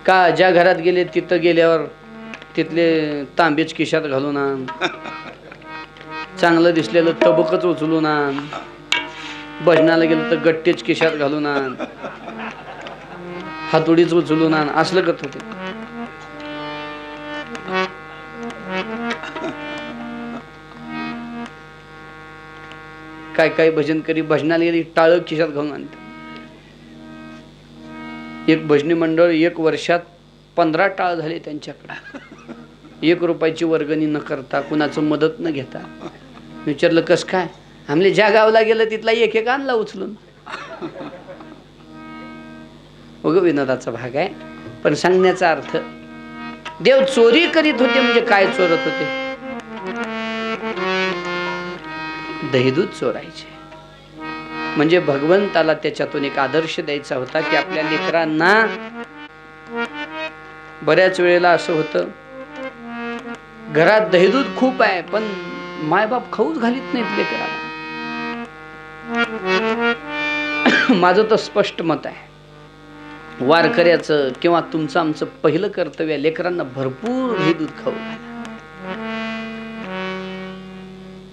Speaker 2: का ज्या घरात गेले तिथं गेल्यावर तिथले तांबेच खिशात घालून आण, चांगलं दिसलेलं तबकच उचलून आण, भजनाला गेलं तर गट्टेच खिशात घालून आण, हातोडीच उचलून आण, असलं करत होते. काय काय भजन करी भजनाला गेली टाळ खिशात घालून आणते. एक भजनी मंडळ 1 वर्षात 15 टाळ झाले त्यांच्याकडे, 1 रुपयाची वर्गणी न करता, कुणाचं मदत न घेता. विचारलं कस काय? आमले ज्या गावला गेलं तिथला एक एक आणला उचलून. उग विनोदाचा भाग आहे, पण सांगण्याचा अर्थ, देव चोरी करीत होते म्हणजे काय चोरत होते? दहीदूध चोरायचे. म्हणजे भगवंताला त्याच्यातून एक आदर्श द्यायचा होता की आपल्या लेकरांना. बऱ्याच वेळेला असं होतं, घरात दहीदूध खूप आहे पण मायबाप खाऊच घालीत नाहीत लेकराला. माझं तर स्पष्ट मत आहे, वारकऱ्याचं किंवा तुमचं आमचं पहिलं कर्तव्य लेकरांना भरपूर दहीदूध खाऊ घाला.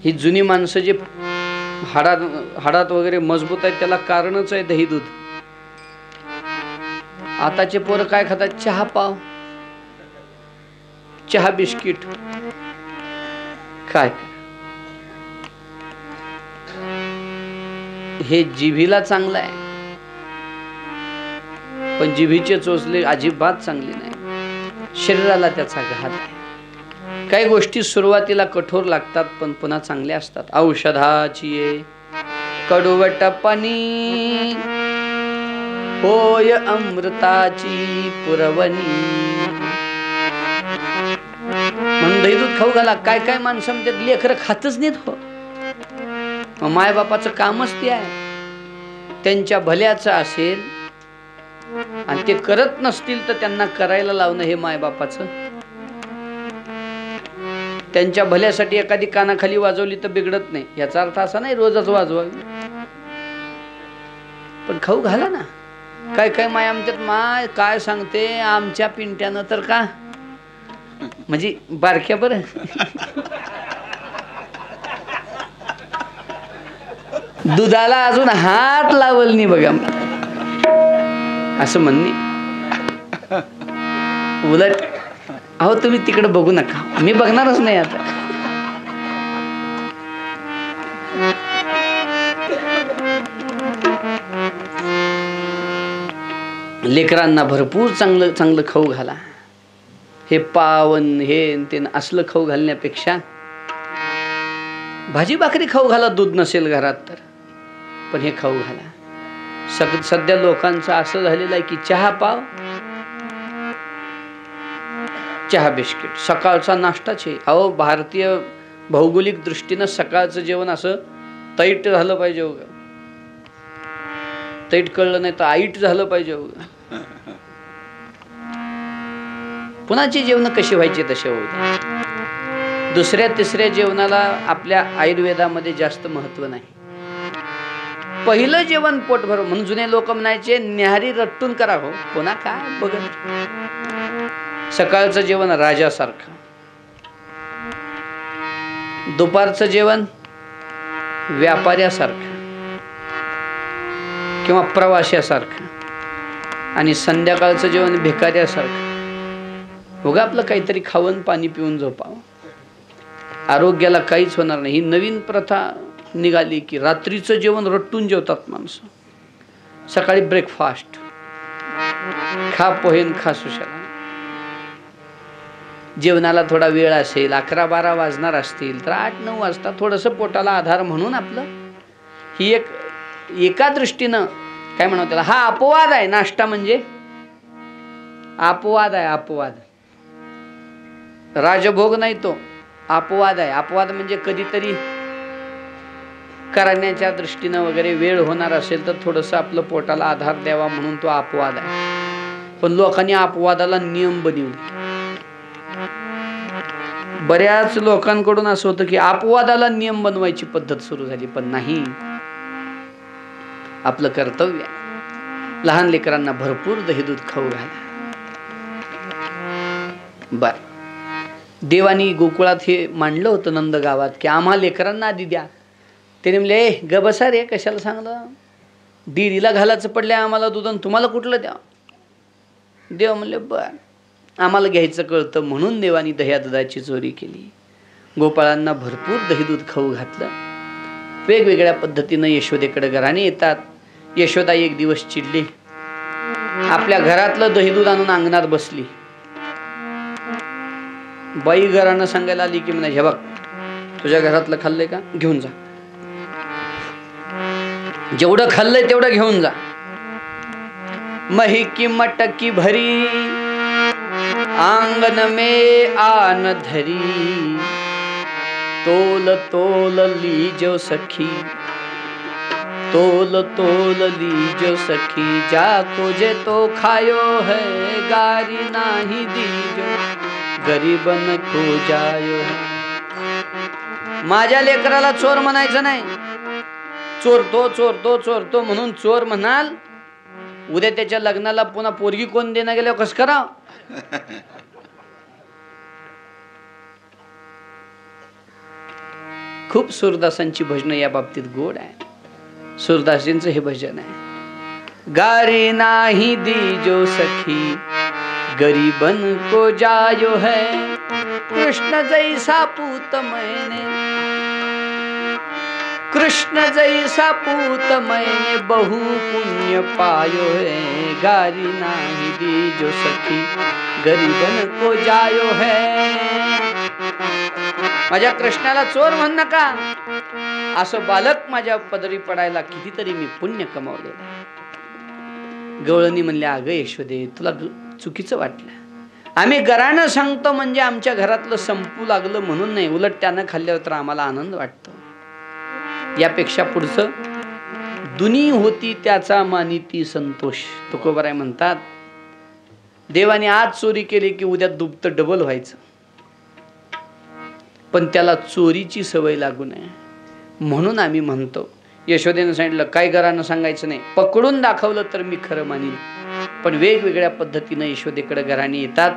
Speaker 2: ही जुनी माणसं जे हाडात वगैरे मजबूत आहेत त्याला कारणच आहे दहीदूध. आताचे पोरं काय खातात? चहा पाव, चहा बिस्किट. काय हे जिभीला चांगलं आहे पण जिभीचे चोचले अजिबात चांगले नाही, शरीराला त्याचा घात आहे. काही गोष्टी सुरुवातीला कठोर लागतात पण पुन्हा चांगल्या असतात. औषधाची कडवट पाणी होय अमृताची पुरवणी. म्हणून दहीदूध खाऊ घाला. काय काय माणसं म्हणतात लेकरं खातच नाहीत हो. मायबापाचं कामच ते आहे, त्यांच्या भल्याचं असेल आणि ते करत नसतील तर त्यांना करायला लावणं हे मायबापाचं. त्यांच्या भल्यासाठी एखादी कानाखाली वाजवली तर बिघडत नाही, याचा अर्थ असा नाही रोजच वाजवावी, पण खाऊ घाला ना. काय काय माय आमच्यात माय काय सांगते, आमच्या पिंट्यानं तर का म्हणजे बारक्या बरं दुधाला अजून हात लावल नाही बघा असं म्हणणे. उलट अहो तुम्ही तिकडे बघू नका, मी बघणारच नाही आता. लेकरांना भरपूर चांगलं चांगलं खाऊ घाला. हे पावन हे ते असलं खाऊ घालण्यापेक्षा भाजी भाकरी खाऊ घाला. दूध नसेल घरात तर, पण हे खाऊ घाला. सध्या लोकांचं असं झालेलं आहे की चहा पाव, चहा बिस्किट सकाळचा नाश्ताच आहे. अहो भारतीय भौगोलिक दृष्टीनं सकाळचं जेवण असं तैट झालं पाहिजे उगा. तैट कळलं नाही तर आईट झालं पाहिजे उगा. पुन्हाची जेवण कशी व्हायची तसे होते. दुसऱ्या तिसऱ्या जेवणाला आपल्या आयुर्वेदामध्ये जास्त महत्व नाही. पहिलं जेवण पोट भर म्हणून जुने लोक म्हणायचे न्याहारी रट्टून करा हो, पुन्हा काय बघत. सकाळचं जेवण राजासारखं, दुपारचं जेवण व्यापाऱ्यासारखं किंवा प्रवाशासारखं, आणि संध्याकाळचं जेवण भिकाऱ्यासारखं. बघा आपलं काहीतरी खावण पाणी पिऊन झोपावं. आरोग्याला काहीच होणार नाही. ही नवीन प्रथा निघाली की रात्रीचं जेवण रट्टून जेवतात माणसं. सकाळी ब्रेकफास्ट, खा पोहेन खा सुशाला. जेवणाला थोडा वेळ असेल, 11-12 वाजणार असतील तर 8-9 वाजता थोडंसं पोटाला आधार म्हणून आपलं. ही एका दृष्टीनं काय म्हणावं त्याला, हा अपवाद आहे. नाश्ता म्हणजे अपवाद आहे. अपवाद, राजभोग नाही तो, अपवाद आहे. अपवाद म्हणजे कधीतरी करण्याच्या दृष्टीनं वगैरे वेळ होणार असेल तर थोडंसं आपलं पोटाला आधार द्यावा म्हणून तो अपवाद आहे. पण लोकांनी अपवादाला नियम बनवले. बऱ्याच लोकांकडून असं होतं की अपवादाला नियम बनवायची पद्धत सुरू झाली. पण नाही, आपलं कर्तव्य आहे. लहान लेकरांना भरपूर दही दूध खाऊ घाला. बर, देवानी गोकुळात हे मांडलं होतं नंद गावात की आम्हा लेकरांना आधी द्या. त्याने म्हणले, ए ग बसा रे, कशाला सांगलं, डिरीला घालायचं पडले आम्हाला दूध आणि तुम्हाला कुठलं द्या. देव म्हणले, बर आम्हाला घ्यायचं कळतं म्हणून देवानी दह्या दुधाची चोरी केली. गोपाळांना भरपूर दही दूध खाऊ घातलं. वेगवेगळ्या पद्धतीनं यशोदेकडे घराने येतात. यशोदा एक दिवस चिडली, आपल्या घरातलं दही दूध आणून अंगणात बसली. बाई घरानं सांगायला आली की म्हणा, हे बघ तुझ्या घरातलं खाल्लंय का, घेऊन जा, जेवढं खाल्लंय तेवढं घेऊन जा. मही की मटकी भरी आंगन में आन धरी, तोल तोल लीजो सखी, तोल तोल लीजो सखी, जाको जे तो खायो है, गारी नाही दीजो, गरीबन को जायो. माझ्या लेकराला चोर म्हणायचं नाही. चोरतो चोरतो चोरतो म्हणून चोर म्हणाल, उद्या त्याच्या लग्नाला पुन्हा पोरगी कोण देणं गेल्यावर कसं करावं. खूप सूरदासांची भजनं या बाबतीत गोड आहे. सूरदासींचं हे भजन आहे, गारी नाही दीजो सखी, गरीबन को जायो है, कृष्ण जैसा पूत मैंने, कृष्ण जैसा पूत मैंने बहु पुण्य पायो है, गारी नाही दीजो सखी, गरीबन को जायो है. माझ्या कृष्णाला चोर म्हण नका, असं बालक माझ्या पदरी पडायला कितीतरी मी पुण्य कमावले. गवळणी म्हणले, अगं यशोदे तुला चुकीचं वाटलं, आम्ही घरानं सांगतो म्हणजे आमच्या घरातलं संपू लागलं म्हणून नाही, उलट त्यानं खाल्ल्यावर तर आम्हाला आनंद वाटतो. यापेक्षा पुढचं, दुनी होती त्याचा मानिती संतोष. तुकोबाराय म्हणतात, देवाने आज चोरी केली की उद्या दुपट डबल व्हायचं, पण त्याला चोरीची सवय लागू नये म्हणून आम्ही म्हणतो. यशोदेनं सांगितलं, काय घरानं सांगायचं नाही, पकडून दाखवलं तर मी खरं मानीन. पण वेगवेगळ्या पद्धतीनं यशोदेकडे घराने येतात.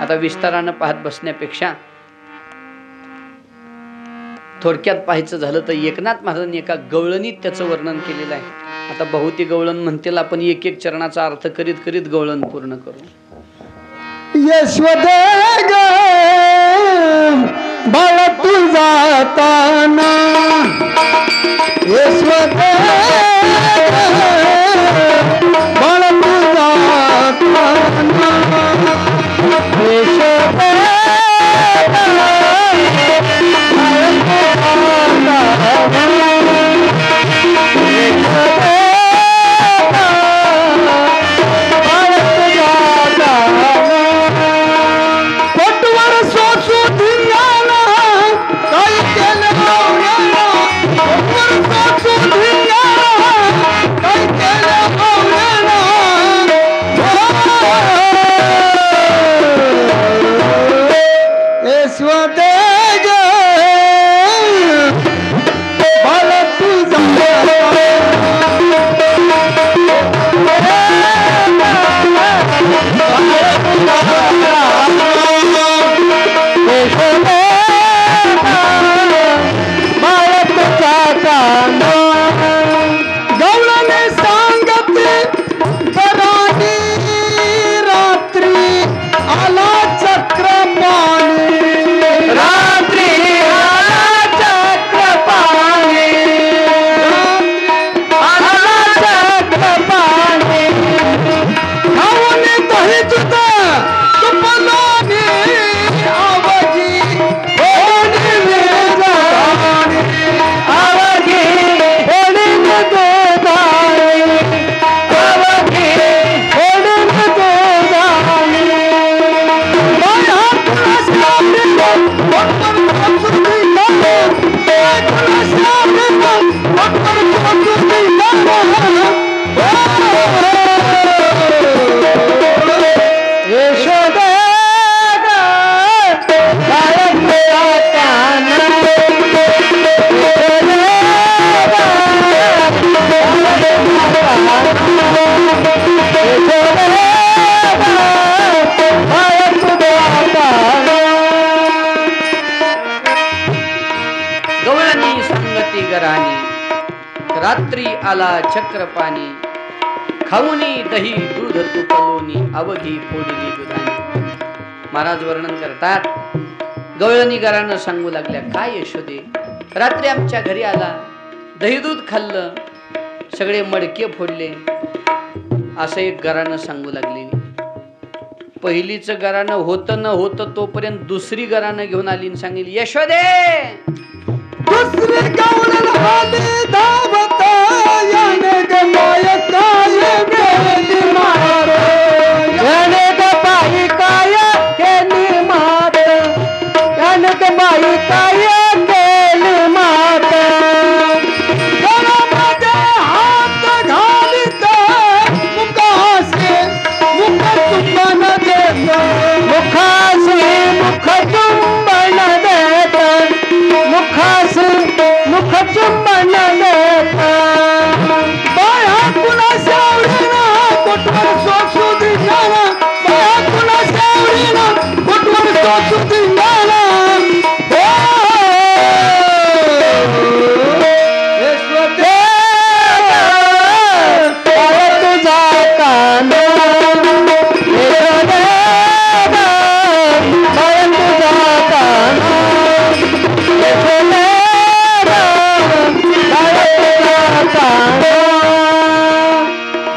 Speaker 2: आता विस्तारानं पाहत बसण्यापेक्षा थोडक्यात पाहायचं झालं तर एकनाथ महाराजांनी एका गवळणीत त्याचं वर्णन केलेलं आहे. आता बहुती गवळण म्हणतील, आपण एक एक चरणाचा अर्थ करीत करीत गवळण पूर्ण करू.
Speaker 5: यशोदे ग बाळ तू जाताना, यशोदे बाळ तू जाताना, यशोदे
Speaker 3: Hey!
Speaker 2: आला चक्र पाणी खाऊनी दही दूध तूप लोणी अवघी फोडली दुधानी. महाराज वर्णन करतात, गवळणी घरानं सांगू लागल्या, काय यशोदे, रात्री आमच्या घरी आला, दही दूध खाल्लं, सगळे मडके फोडले, असं एक घरानं सांगू लागली. पहिलीच घरानं होतं न होतं तोपर्यंत दुसरी घरानं घेऊन आली आणि सांगितली, यशोदे
Speaker 5: दुसरी गवळण आली धावता, याने ग माय काय केली मार, याने ग बाई काय केली मार, याने ग बाई काय केली मार. गळामध्ये हात घालीत मुखासे मुख चुंबन देत, मुखासे मुख चुंबन देत, मुखासे मुख चुंबन देत. बाया कुणा सावरीना पोटवर सोसू दिनाला, बाया कुणा सावरीना पोटवर सोसू दिनाला.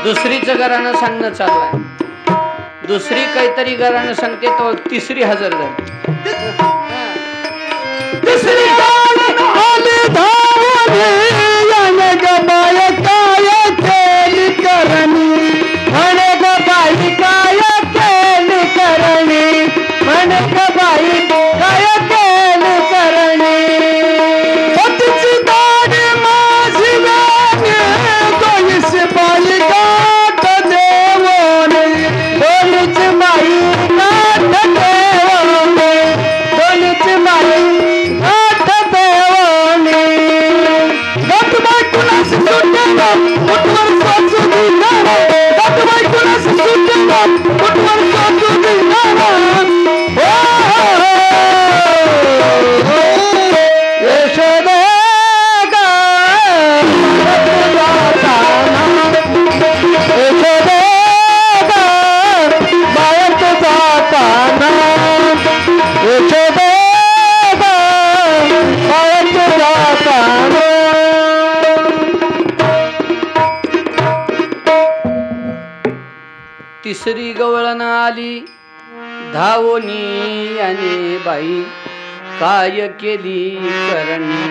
Speaker 2: दुसरीच घरानं सांगणं चालू आहे. दुसरी काहीतरी घरानं सांगते तो तिसरी हजर झाली.
Speaker 5: तिसरी आली धावली, याने ग बाय काय केली करणी, म्हणे ग बाई काय केली करणी, म्हणे ग बाई काय केली करणी. पतीची दाढी माझी वेणी, दोन्हीची बाई गाठ देवोनी, दोन्हीची बाई गाठ देवोनी, दोन्हीची बाई गाठ देवोनी. गाठ बाई कुणाशी सुटला, पोटवर सोसू दिनाला, गाठ बाई कुणाशी सुटला, पोटवर सोसू दिनाला. यशोदे ग यशोदे ग बाहेर जाताना, यशोदे ग बाहेर जाताना.
Speaker 2: तिसरी गवळण आली धावोनी, याने बाई काय केली करणी,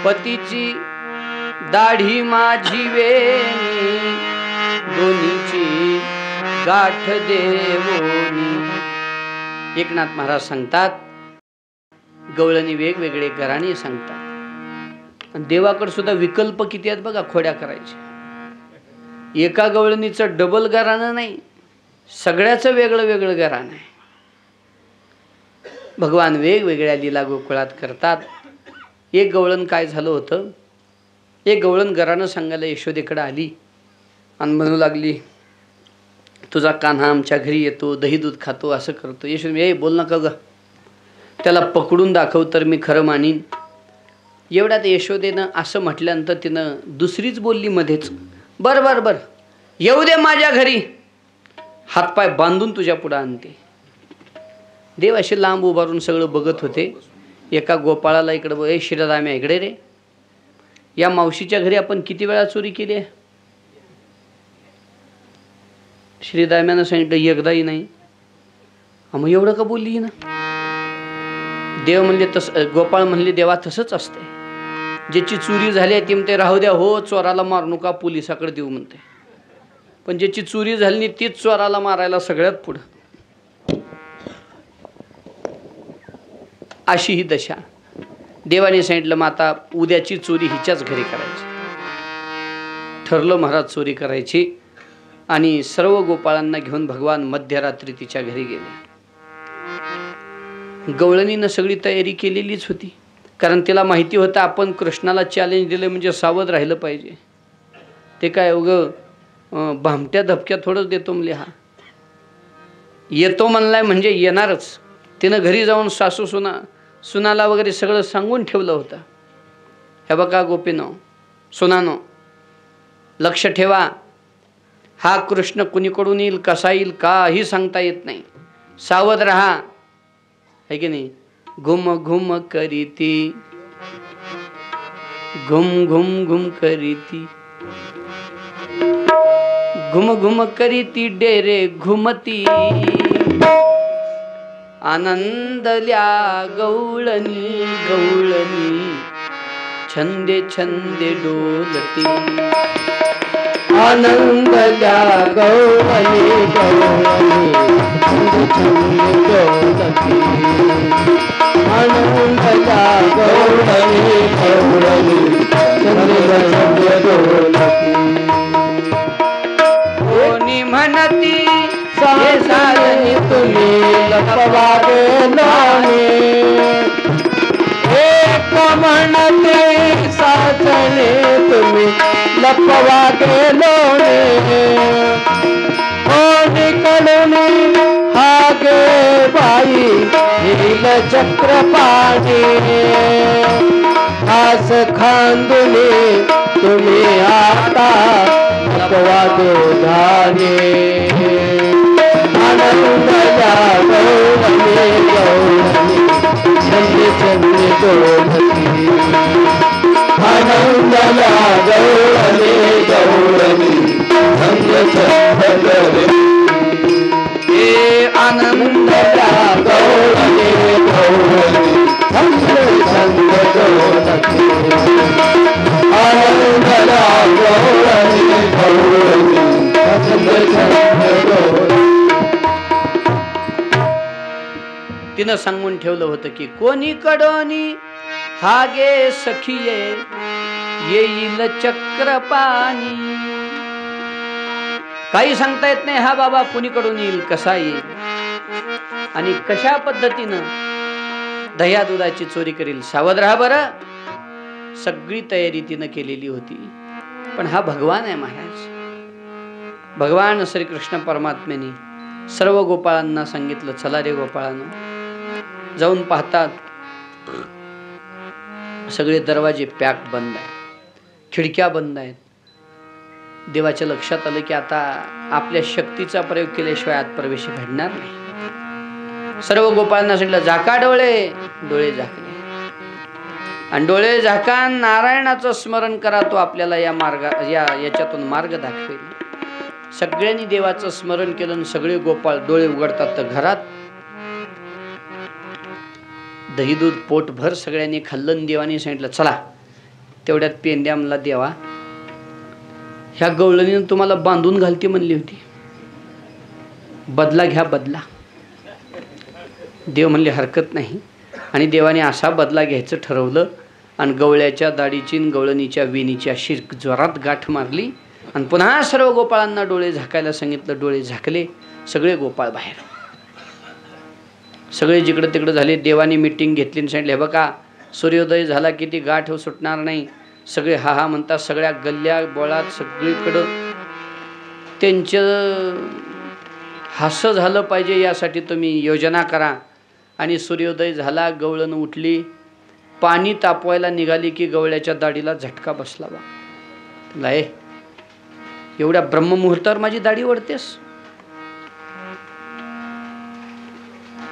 Speaker 2: पतीची दाढी माझी वेणी, दोन्हीची गाठ देवोनी. एकनाथ महाराज सांगतात, गवळणी वेगवेगळे घराणे सांगतात. देवाकडे सुद्धा विकल्प किती आहेत बघा खोड्या करायचे. एका गवळणीचं डबल घराणं नाही, सगळ्याचं वेगळं वेगळं घराणं आहे. भगवान वेगवेगळ्या लीला गोकुळात करतात. एक गवळण काय झालं होतं, एक गवळण घरानं सांगायला यशोदेकडे आली आणि म्हणू लागली, तुझा कान्हा आमच्या घरी येतो, दही दूध खातो, असं करतो. यशोदे बोल नका ग, त्याला पकडून दाखव तर मी खरं मानीन. एवढ्यात यशोदेनं असं म्हटल्यानंतर तिनं दुसरीच बोलली मध्येच, बर बर बर येऊ दे माझ्या घरी, हातपाय बांधून तुझ्या पुढं आणते. देव असे लांब उभारून सगळं बघत होते. एका गोपाळाला इकडं, ए श्रीराम्या इकडे रे, या मावशीच्या घरी आपण किती वेळा चोरी केली आहे? श्रीराम्यानं सांगितलं एकदाही नाही. मग एवढं का बोलली ना? देव म्हणले तसं, गोपाळ म्हणले देवा तसंच असते, ज्याची चोरी झाली आहे ती म्हणते राहू द्या हो, चोराला मारू नका, पोलिसाकडे देऊ म्हणते. पण ज्याची चोरी झाली नाही तीच चोराला मारायला सगळ्यात पुढं. अशी ही दशा. देवाने सांगितलं माता उद्याची चोरी हिच्याच घरी करायची. ठरलं महाराज चोरी करायची आणि सर्व गोपाळांना घेऊन भगवान मध्यरात्री तिच्या घरी गेले. गवळणीनं सगळी तयारी केलेलीच होती, कारण तिला माहिती होतं आपण कृष्णाला चॅलेंज दिलं म्हणजे सावध राहिलं पाहिजे. ते काय उगं भामट्या धपक्या थोडंच देतो म्हणले, हा येतो म्हणलाय म्हणजे येणारच. तिनं घरी जाऊन सासू सुनाला वगैरे सगळं सांगून ठेवलं होतं. हे बघा गोपीनो, सुनानो, लक्ष ठेवा, हा कृष्ण कुणीकडून येईल, कसा येईल, काही सांगता येत नाही. सावध रहा, है की नाही. घुम घुम करीती, घुम घुम घुम करीती, घुम घुम करीती डेरे घुमती, आनंदल्या गवळणी गवळणी, छंदे छंदे डोलती.
Speaker 4: आनंदल्या गवळणी गवळणी, छंदे डोलती. आनंदल्या गवळणी गवळणी, छंदे डोलती.
Speaker 2: कोणी म्हणती
Speaker 4: साजनी तुम्ही लपवा गेलोने, एक म्हणते साजनी तुम्ही लपवा गेलोने. कोणीकडून हागे बाई नील चक्रपाणी, आस खांदुनी तुम्ही आता लपवा दोधाने. आनंदल्या गवळणी गवळणी, छंदे छंदे डोलती. आनंदल्या गवळणी गवळणी, छंदे छंदे डोलती.
Speaker 2: हे
Speaker 4: आनंदल्या गवळणी गवळणी, छंदे छंदे डोलती. आनंदल्या गवळणी गवळणी, छंदे छंदे डोलती.
Speaker 2: तिनं सांगून ठेवलं होतं की कोणीकडोनी हागे सखिये येईल चक्रपाणी. काही सांगता येत नाही हा बाबा कोणीकडून येईल, कसा येईल आणि कशा पद्धतीनं दह्या दुधाची चोरी करील. सावध राहा बरं. सगळी तयारी तिनं केलेली होती. पण हा भगवान आहे महाराज. भगवान श्रीकृष्ण परमात्म्याने सर्व गोपाळांना सांगितलं, चला रे गोपाळांनो. जाऊन पाहतात सगळे दरवाजे पॅक बंद आहेत, खिडक्या बंद आहेत. देवाच्या लक्षात आलं की आता आपल्या शक्तीचा प्रयोग केल्याशिवाय आत प्रवेश घडणार नाही. सर्व गोपाळांना सांगितलं, झाका डोळे. डोळे झाकले आणि डोळे झाकान नारायणाचं स्मरण करा, तो आपल्याला याच्यातून मार्ग दाखवेल. सगळ्यांनी देवाचं स्मरण केलं आणि सगळे गोपाळ डोळे उघडतात तर घरात दही दूध पोटभर सगळ्यांनी खाल्लं. देवाने सांगितलं, चला तेवढ्यात पेंड्या मला देवा, ह्या गवळणीनं तुम्हाला बांधून घालती म्हणली होती, बदला घ्या बदला. देव म्हणले हरकत नाही. आणि देवाने असा बदला घ्यायचं ठरवलं आणि गवळ्याच्या दाढीची गवळणीच्या वेणीची अशी जोरात गाठ मारली आणि पुन्हा सर्व गोपाळांना डोळे झाकायला सांगितलं. डोळे झाकले. सगळे गोपाळ बाहेर. सगळे जिकडं तिकडं झाले. देवाने मिटिंग घेतली आणि सांगितले, हे बघा सूर्योदय झाला की ती गाठ सुटणार नाही. सगळे हा हा म्हणतात. सगळ्या गल्ल्या बोळात सगळीकडं त्यांचं हास्य झालं पाहिजे यासाठी तुम्ही योजना करा. आणि सूर्योदय झाला, गवळण उठली, पाणी तापवायला निघाली की गवळ्याच्या दाढीला झटका बसला. बा एवढ्या ब्रह्ममुहूर्तावर माझी दाढी ओढतेस.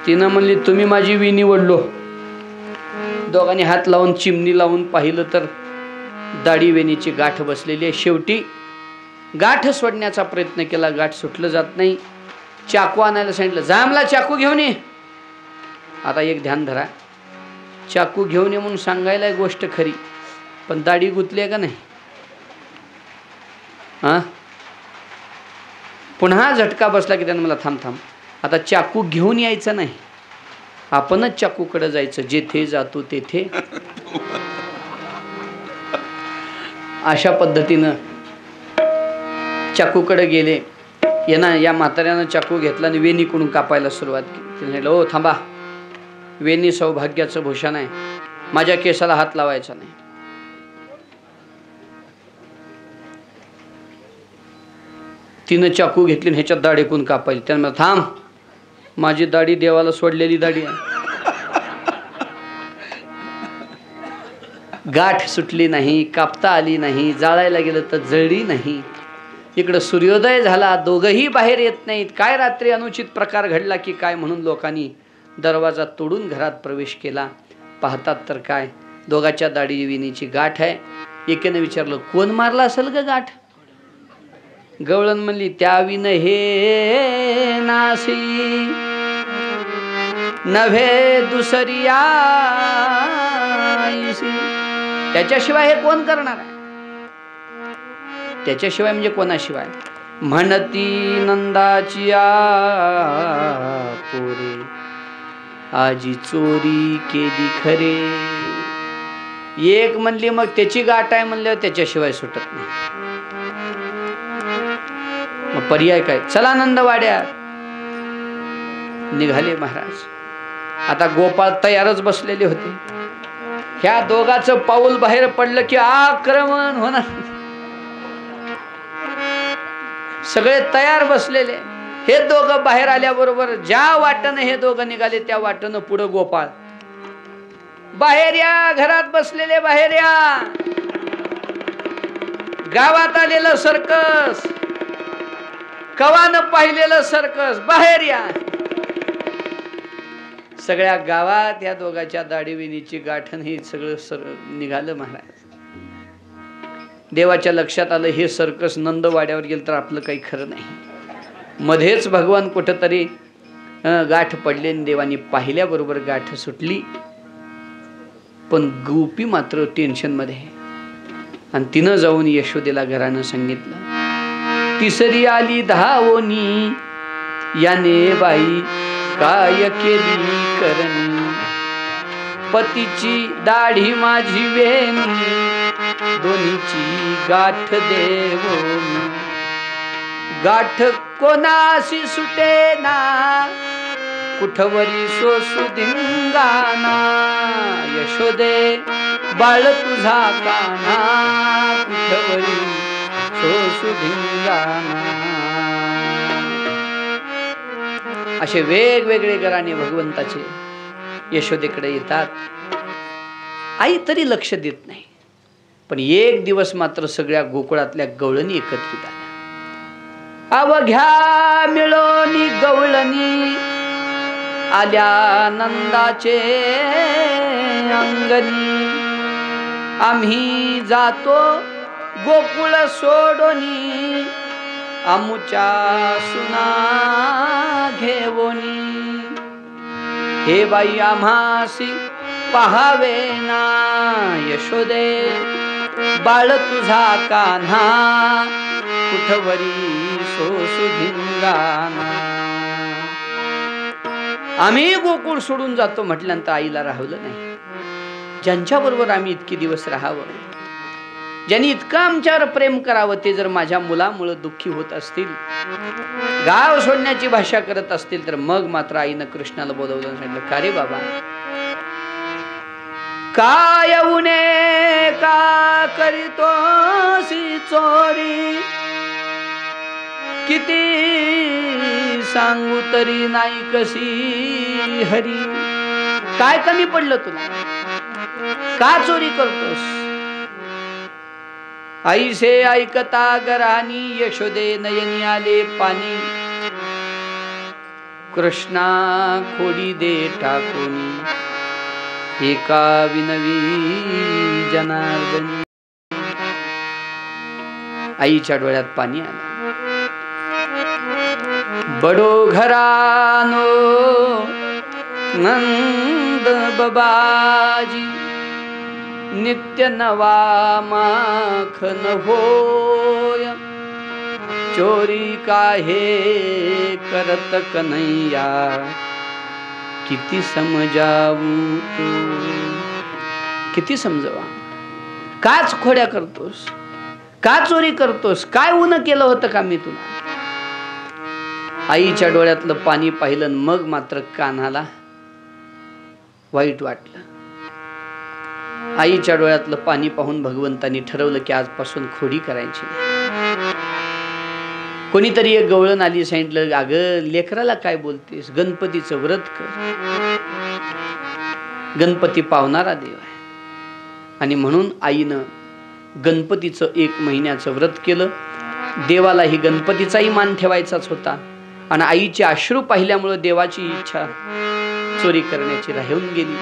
Speaker 2: तिनं म्हणली, तुम्ही माझी विणी ओढलो. दोघांनी हात लावून चिमणी लावून पाहिलं तर दाढी वेणीची गाठ बसलेली आहे. शेवटी गाठ सोडण्याचा प्रयत्न केला, गाठ सुटलं जात नाही. चाकू आणायला सांगितलं, जा मला चाकू घेऊन ये. आता एक ध्यान धरा, चाकू घेऊन ये म्हणून सांगायला गोष्ट खरी, पण दाढी गुतली आहे का नाही. हा पुन्हा झटका बसला की त्यानं मला थांब थांब, आता चाकू घेऊन यायचं नाही, आपणच चाकूकडे जायचं, जेथे जातो तेथे. अशा पद्धतीनं चाकूकडे गेले. या म्हाताऱ्यानं चाकू घेतला आणि वेणीकडून कापायला सुरुवात केली. तिने म्हटलं, ओ थांबा, वेणी सौभाग्याचं भूषण आहे, माझ्या केसाला हात लावायचा नाही. तिनं चाकू घेतली आणि ह्याच्यात दाढीकून कापायची. त्यानं म्हटलं, थांब, माझी दाढी देवाला सोडलेली दाढी आहे. गाठ सुटली नाही, कापता आली नाही, जाळायला गेलं तर जळली नाही. इकडं सूर्योदय झाला, दोघंही बाहेर येत नाहीत. काय रात्री अनुचित प्रकार घडला की काय म्हणून लोकांनी दरवाजा तोडून घरात प्रवेश केला. पाहतात तर काय, दोघाच्या दाढी विणीची गाठ आहे. एकेनं विचारलं, कोण मारला असेल ग गाठ? गवळण म्हणली, त्या विन हे नासी नव्हे दुसरी आईसी. त्याच्याशिवाय हे कोण करणार आहे? त्याच्याशिवाय म्हणजे कोणाशिवाय? म्हणती नंदाची पोरे आजी चोरी केली खरे. एक म्हणली मग त्याची गाठ आहे म्हणल्यावर त्याच्याशिवाय सुटत नाही. मग पर्याय काय? चला नंदवाड्यात. निघाले महाराज. आता गोपाळ तयारच बसलेले होते. ह्या दोघाचं पाऊल बाहेर पडलं की आक्रमण होणार. सगळे तयार बसलेले. हे दोघं बाहेर आल्याबरोबर ज्या वाटेनं हे दोघं निघाले त्या वाटेनं पुढं गोपाळ. बाहेर या, घरात बसलेले बाहेर या. गावात आलेलं सर्कस, कवानं पाहिलेलं सर्कस, बाहेर या. सगळ्या गावात या दोघांच्या दाढीविणीची गाठण हे सगळं निघालं महाराज. देवाच्या लक्षात आलं हे सर्कस नंदवाड्यावर गेलं तर आपलं काही खरं नाही. मध्येच भगवान कुठंतरी गाठ पडले. देवानी पाहिल्याबरोबर गाठ सुटली. पण गोपी मात्र टेन्शन मध्ये. आणि तिनं जाऊन यशोदेला घरानं सांगितलं. तिसरी आली धावोनी याने बाई काय केली करणी. पतीची दाढी माझी वेणी दोन्हीची गाठ देवोनी. गाठ कोणाशी सुटे ना कुठवरी सोसू धिंगाणा. यशोदे बाळ तुझा काना कुठवरी सोसू धिंगाणा. असे वेगवेगळे घराणे भगवंताचे यशोदेकडे येतात. आई तरी लक्ष देत नाही. पण एक दिवस मात्र सगळ्या गोकुळातल्या गवळणी एकत्रित आल्या. अवघ्या मिळोनी गवळणी आल्या नंदाचे अंगणी. आम्ही जातो गोकुळ सोडोनी आमुच्या सुना घेवोनी. हे बाई आम्हासी पहावे ना यशोदे बाळ तुझा कान्हा कुठवरी सोसू धिंगाणा. आम्ही गोकुळ सोडून जातो म्हटल्यानंतर आईला राहवलं नाही. ज्यांच्या बरोबर आम्ही इतके दिवस राहावं, ज्यांनी इतकं आमच्यावर प्रेम करावं, ते जर माझ्या मुलामुळे दुःखी होत असतील, गाव सोडण्याची भाषा करत असतील, तर मग मात्र आईनं कृष्णाला बोलवलं. सांगितलं, का रे बाबा, काय उणे का करीतोसी चोरी. किती सांगू तरी नाही कशी हरी. काय कमी पडलं तुला, का चोरी करतोस. आईसे ऐकता गरानी यशोदे नयनी आले पाणी. कृष्णा खोडी दे टाकूनी एका विनवी जनार्दनी. आईच्या डोळ्यात पाणी आलं. बडो घरानो नंद बाबाजी नित्य नवा माखन होय. चोरी काहे करत कन्हैया किती समजावू तू. किती समजवा. काच खोड्या करतोस, का चोरी करतोस, काय उन केलं होतं का मी तुला. आईच्या डोळ्यातलं पाणी पाहिलं. मग मात्र कान्हाला वाईट वाटलं. आईच्या डोळ्यातलं पाणी पाहून भगवंतांनी ठरवलं की आजपासून खोडी करायची नाही. कोणीतरी एक गवळण आली, सांगितलं, अगं लेकराला काय बोलतेस, गणपतीचं व्रत कर. गणपती पावणारा देव आहे. आणि म्हणून आईनं गणपतीचं 1 महिन्याचं व्रत केलं. देवालाही गणपतीचाही मान ठेवायचाच होता आणि आईचे अश्रू पाहिल्यामुळे देवाची इच्छा चोरी करण्याची राहून गेली.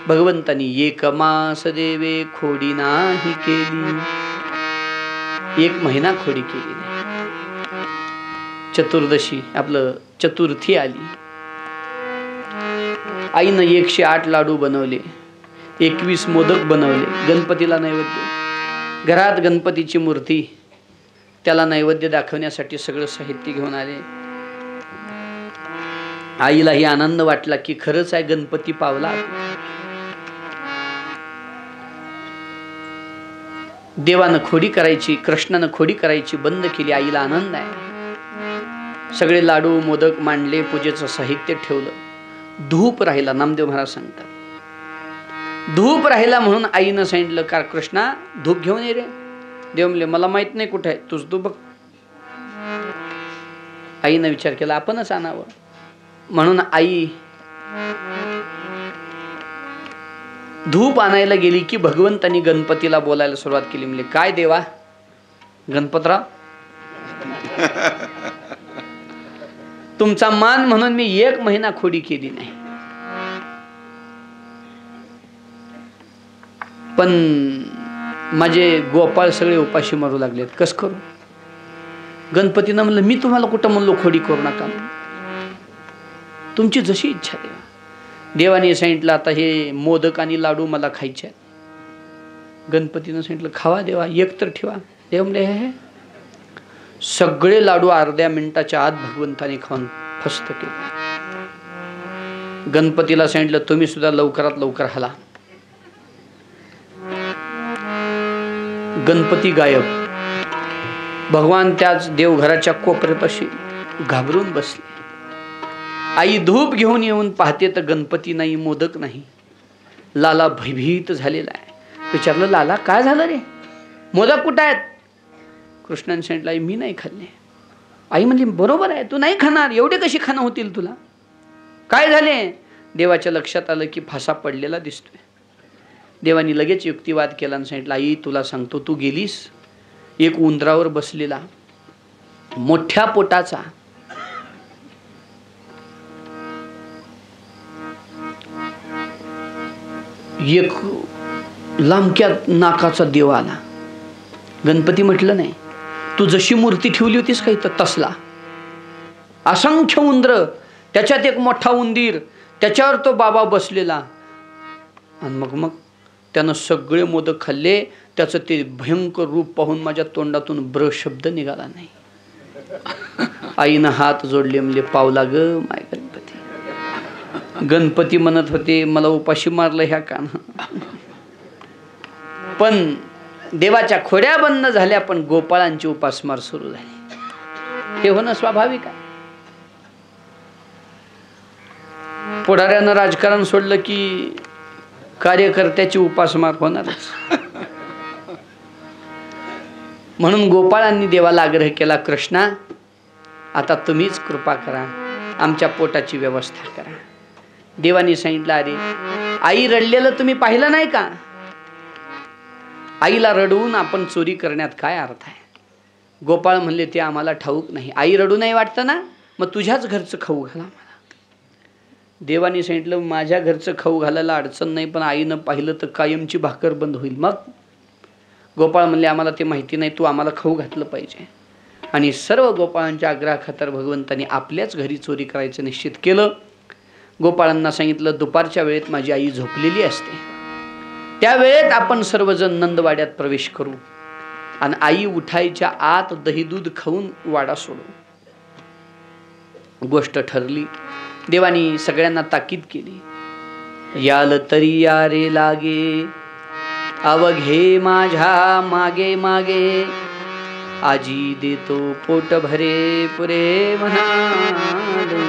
Speaker 2: भगवंतानी 1 मास देवे खोडी नाही केली. 1 महिना खोडी केली नाही. चतुर्दशी आपलं चतुर्थी आली. आईनं 108 लाडू बनवले, 21 मोदक बनवले, गणपतीला नैवेद्य. घरात गणपतीची मूर्ती, त्याला नैवेद्य दाखवण्यासाठी सगळं साहित्य घेऊन आले. आईलाही आनंद वाटला की खरंच आहे गणपती पावला. देवानं खोडी करायची, कृष्णानं खोडी करायची बंद केली. आईला आनंद आहे. सगळे लाडू मोदक मांडले, पूजेचं साहित्य ठेवलं. धूप राहिला. नामदेव महाराज सांगतात धूप राहिला म्हणून आईनं सांगितलं का कृष्णा धूप घेऊन ये रे. देव म्हणले मला माहित नाही कुठे आहे, तुझ तू बघ. आईनं विचार केला आपणच आणावं. म्हणून आई धूप आणायला गेली की भगवंतानी गणपतीला बोलायला सुरुवात केली. म्हणजे काय देवा गणपतराव, तुमचा मान म्हणून मी 1 महिना खोडी केली नाही, पण माझे गोपाळ सगळे उपाशी मरू लागलेत, कस करू. गणपतीनं म्हणलं मी तुम्हाला कुठं म्हणलो खोडी करू नका, तुमची जशी इच्छा देवा. देवाने सांगितलं आता हे मोदक आणि लाडू मला खायचे आहेत. गणपतीनं सांगितलं खावा देवा, 1 तर ठेवा. देव म्हणले हे सगळे लाडू अर्ध्या मिनिटाच्या आत भगवंताने खाऊन फस्त केले. गणपतीला सांगितलं तुम्ही सुद्धा लवकरात लवकर हला. गणपती गायब. भगवान त्याच देवघराच्या कोपऱ्यापाशी घाबरून बसले. आई धूप घेऊन येऊन पाहते तर गणपती नाही, मोदक नाही. लाला भयभीत झालेला आहे. विचारलं लाला काय झालं रे, मोदक कुठं आहेत. कृष्णाने सांगितलं आई मी नाही खाल्ले. आई म्हणली बरोबर आहे तू नाही खाणार, एवढे कशी खाणं होतील तुला, काय झाले. देवाच्या लक्षात आलं की फासा पडलेला दिसतोय. देवानी लगेच युक्तिवाद केला आणि सांगितलं आई तुला सांगतो तू गेलीस, एक उंदरावर बसलेला मोठ्या पोटाचा एक लांबक्या नाकाचा देव आला. गणपती म्हटलं नाही, तू जशी मूर्ती ठेवली होतीस काही तर तसला असंख्य उंदर, त्याच्यात एक मोठा उंदीर, त्याच्यावर तो बाबा बसलेला. आणि मग त्यानं सगळे मोदक खाल्ले. त्याचं ते भयंकर रूप पाहून माझ्या तोंडातून ब्र शब्द निघाला नाही. आईनं हात जोडले, म्हणजे पावला ग माय गणपती. गणपती म्हणत होते मला उपाशी मारलं ह्या कान. पण देवाच्या खोड्या बंद झाल्या, पण गोपाळांची उपासमार सुरू झाली. हे होणं स्वाभाविक आहे. पुढाऱ्यानं राजकारण सोडलं की कार्यकर्त्याची उपासमार होणारच. म्हणून गोपाळांनी देवाला आग्रह केला कृष्णा आता तुम्हीच कृपा करा, आमच्या पोटाची व्यवस्था करा. देवानी सांगितलं अरे आई रडलेलं तुम्ही पाहिलं नाही का. आईला रडवून आपण चोरी करण्यात काय अर्थ आहे. गोपाळ म्हणले ते आम्हाला ठाऊक नाही. आई रडू नाही वाटतं ना, मग तुझ्याच घरचं खाऊ घाला मला. देवानी सांगितलं माझ्या घरचं खाऊ घालायला अडचण नाही, पण आईनं पाहिलं तर कायमची भाकर बंद होईल. मग गोपाळ म्हणले आम्हाला ते माहिती नाही, तू आम्हाला खाऊ घातलं पाहिजे. आणि सर्व गोपाळांच्या आग्रहाखातर भगवंतानी आपल्याच घरी चोरी करायचं निश्चित केलं. गोपाळांना सांगितलं दुपारच्या वेळेत माझी आई झोपलेली असते, त्या वेळेत आपण सर्वजण नंदवाड्यात प्रवेश करू आणि आई उठायच्या आत दही दूध खाऊन वाडा सोडू. गोष्ट ठरली. देवानी सगळ्यांना ताकीद केली. याल तरी या रे लागे, अवघे माझ्या मागे मागे, आजी देतो पोट भरे पुरे म्हणालो.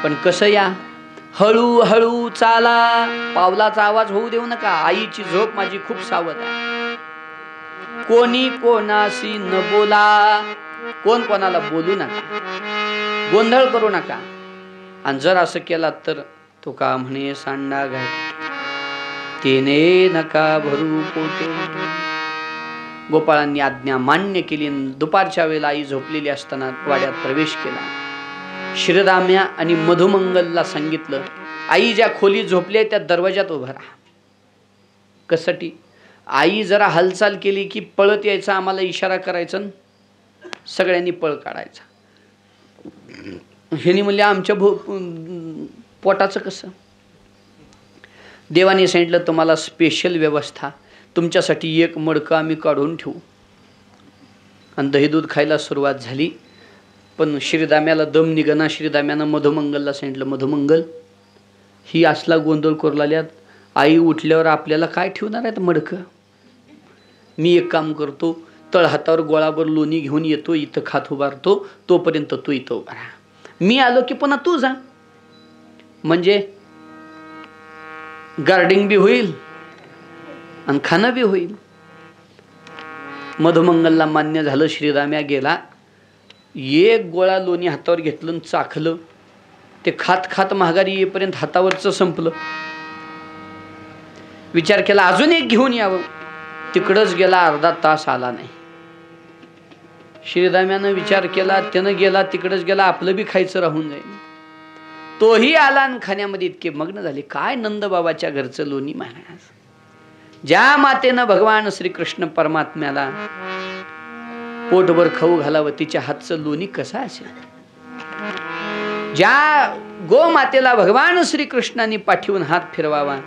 Speaker 2: पण कसं या, हळू हळू चाला, पावलाचा आवाज होऊ देऊ नका. आईची झोप माझी खूप सावध आहे. कोणी कोणाशी न बोला, कोण कोणाला बोलू नका, गोंधळ करू नका. आणि जर असं केला तर तो का म्हणे सांडा घाट. तेने नका भरू पोटे. गोपाळांनी आज्ञा मान्य केली. दुपारच्या वेळेला आई झोपलेली असताना वाड्यात प्रवेश केला. श्रीराम्या आणि मधुमंगलला सांगितलं, आई ज्या खोलीत झोपली त्या दरवाजात उभा राहा. कशासाठी? आई जरा हालचाल केली की पळत यायचा, आम्हाला इशारा करायचा, सगळ्यांनी पळ काढायचा. ह्यांनी म्हणले आमच्या पोटाचं कसं? देवाने सांगितलं तुम्हाला स्पेशल व्यवस्था, तुमच्यासाठी एक मडकं आम्ही काढून ठेवू. आणि दही दूध खायला सुरुवात झाली. पण श्रीदाम्याला दम निघना. श्रीदाम्यानं मधुमंगलला सांगितलं, मधुमंगल ही असला गोंधळ करू लागल्यात, आई उठल्यावर आपल्याला काय ठेवणार आहेत मडकं? मी एक काम करतो, तळहातावर गोळाभर लोणी घेऊन येतो, इथं खात उभारतो, तोपर्यंत तू इथं उभा राहा. मी आलो की पुन्हा तू जा, म्हणजे गार्डिंग बी होईल आणि खाणं बी होईल. मधुमंगलला मान्य झालं. श्रीराम्या गेला. एक गोळा लोणी हातावर घेतलं, चाखलं. ते खात खात महागारी येईपर्यंत हातावरचं संपलं. विचार केला अजून एक घेऊन यावं. तिकडंच गेला, अर्धा तास आला नाही. श्रीराम्यानं विचार केला, त्यानं गेला, तिकडंच गेला, आपलं बी खायचं राहून जाईल. तोही आला आणि खाण्यामध्ये इतके मग्न झाले. काय नंदबाबाच्या घरचं लोणी महाराज. ज्या मातेनं भगवान श्रीकृष्ण परमात्म्याला पोटभर खाऊ घालावं, तिच्या हातचं लोणी कसं असेल? ज्या गोमातेला भगवान श्रीकृष्णाने पाठवून हात फिरवावा,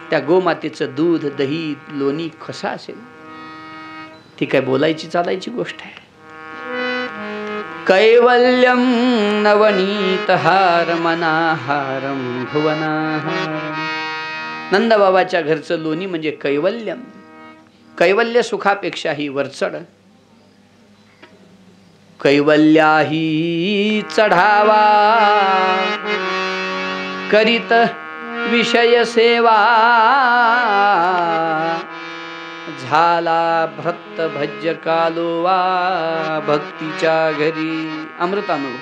Speaker 2: त्या गोमातेचं दूध, दही, लोणी कसं असेल? ती काय बोलायची चालायची गोष्ट आहे? कैवल्यम नवनीतहार मनाहारम भुवनाहारम. नंदबाबाच्या घरचं लोणी म्हणजे कैवल्यम. कैवल्य सुखापेक्षाही वरचढ. कैवल्याही चढावा करीत विषय सेवा, झाला भक्त भज्य कालोवा भक्तीच्या घरी. अमृतानुभव.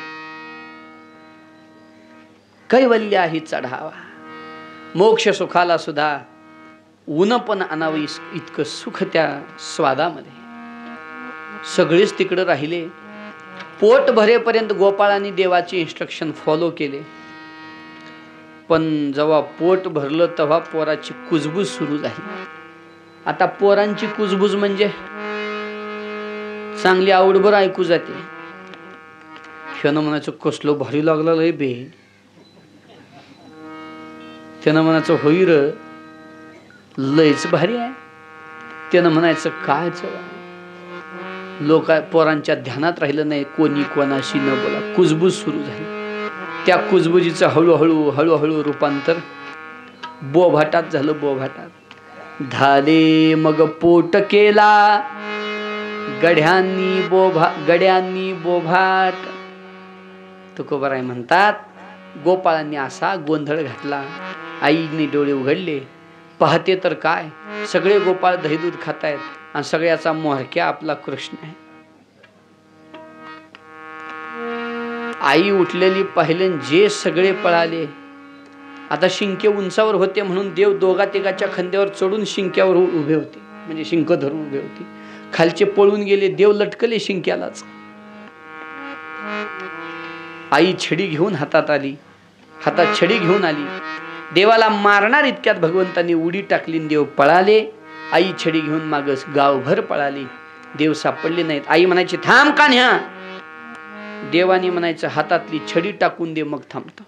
Speaker 2: कैवल्याही चढावा. मोक्ष सुखाला सुद्धा ऊन पण आणावं इतकं सुख त्या स्वादामध्ये. सगळेच तिकडं राहिले. पोट भरेपर्यंत गोपाळांनी देवाचे इन्स्ट्रक्शन फॉलो केले. पण जेव्हा पोट भरलं तेव्हा पोराची कुजबूज सुरू झाली. आता पोरांची कुजबूज म्हणजे चांगली आवडभर ऐकू जाते. त्यानं म्हणायचं कसलं भारी लागलं लय बे. त्यानं म्हणायचं होई र लयच भारी आहे. त्यानं म्हणायचं काय चवा. लोक पोरांच्या ध्यानात राहिलं नाही, कोणी कोणाशी न बोला. कुजबूज सुरू झाली. त्या कुजबुजीचं हळूहळू हळूहळू रूपांतर बोभाटात झालं. बोभाटात झाले मग पोट केला गड्यांनी बोभाट. तुकोबाराय म्हणतात गोपाळांनी असा गोंधळ घातला. आईने डोळे उघडले, पाहते तर काय, सगळे गोपाळ दही दूध खातायत आणि सगळ्याचा मोहरक्या आपला कृष्ण आहे. आई उठलेली पाहिले, जे सगळे पळाले. आता शिंके उंचावर होते म्हणून देव दोघा तिघाच्या खांद्यावर चढून शिंक्यावर उभे होते, म्हणजे शिंक धरून उभे होते. खालचे पळून गेले, देव लटकले शिंक्यालाच. आई छडी घेऊन हातात छडी घेऊन आली. देवाला मारणार इतक्यात भगवंतांनी उडी टाकली, देव पळाले. आई छडी घेऊन मागस गावभर पळाली. देव सापडले नाहीत. आई म्हणायची थांब का न्या. देवाने म्हणायचं हातातली छडी टाकून दे मग थांबतो.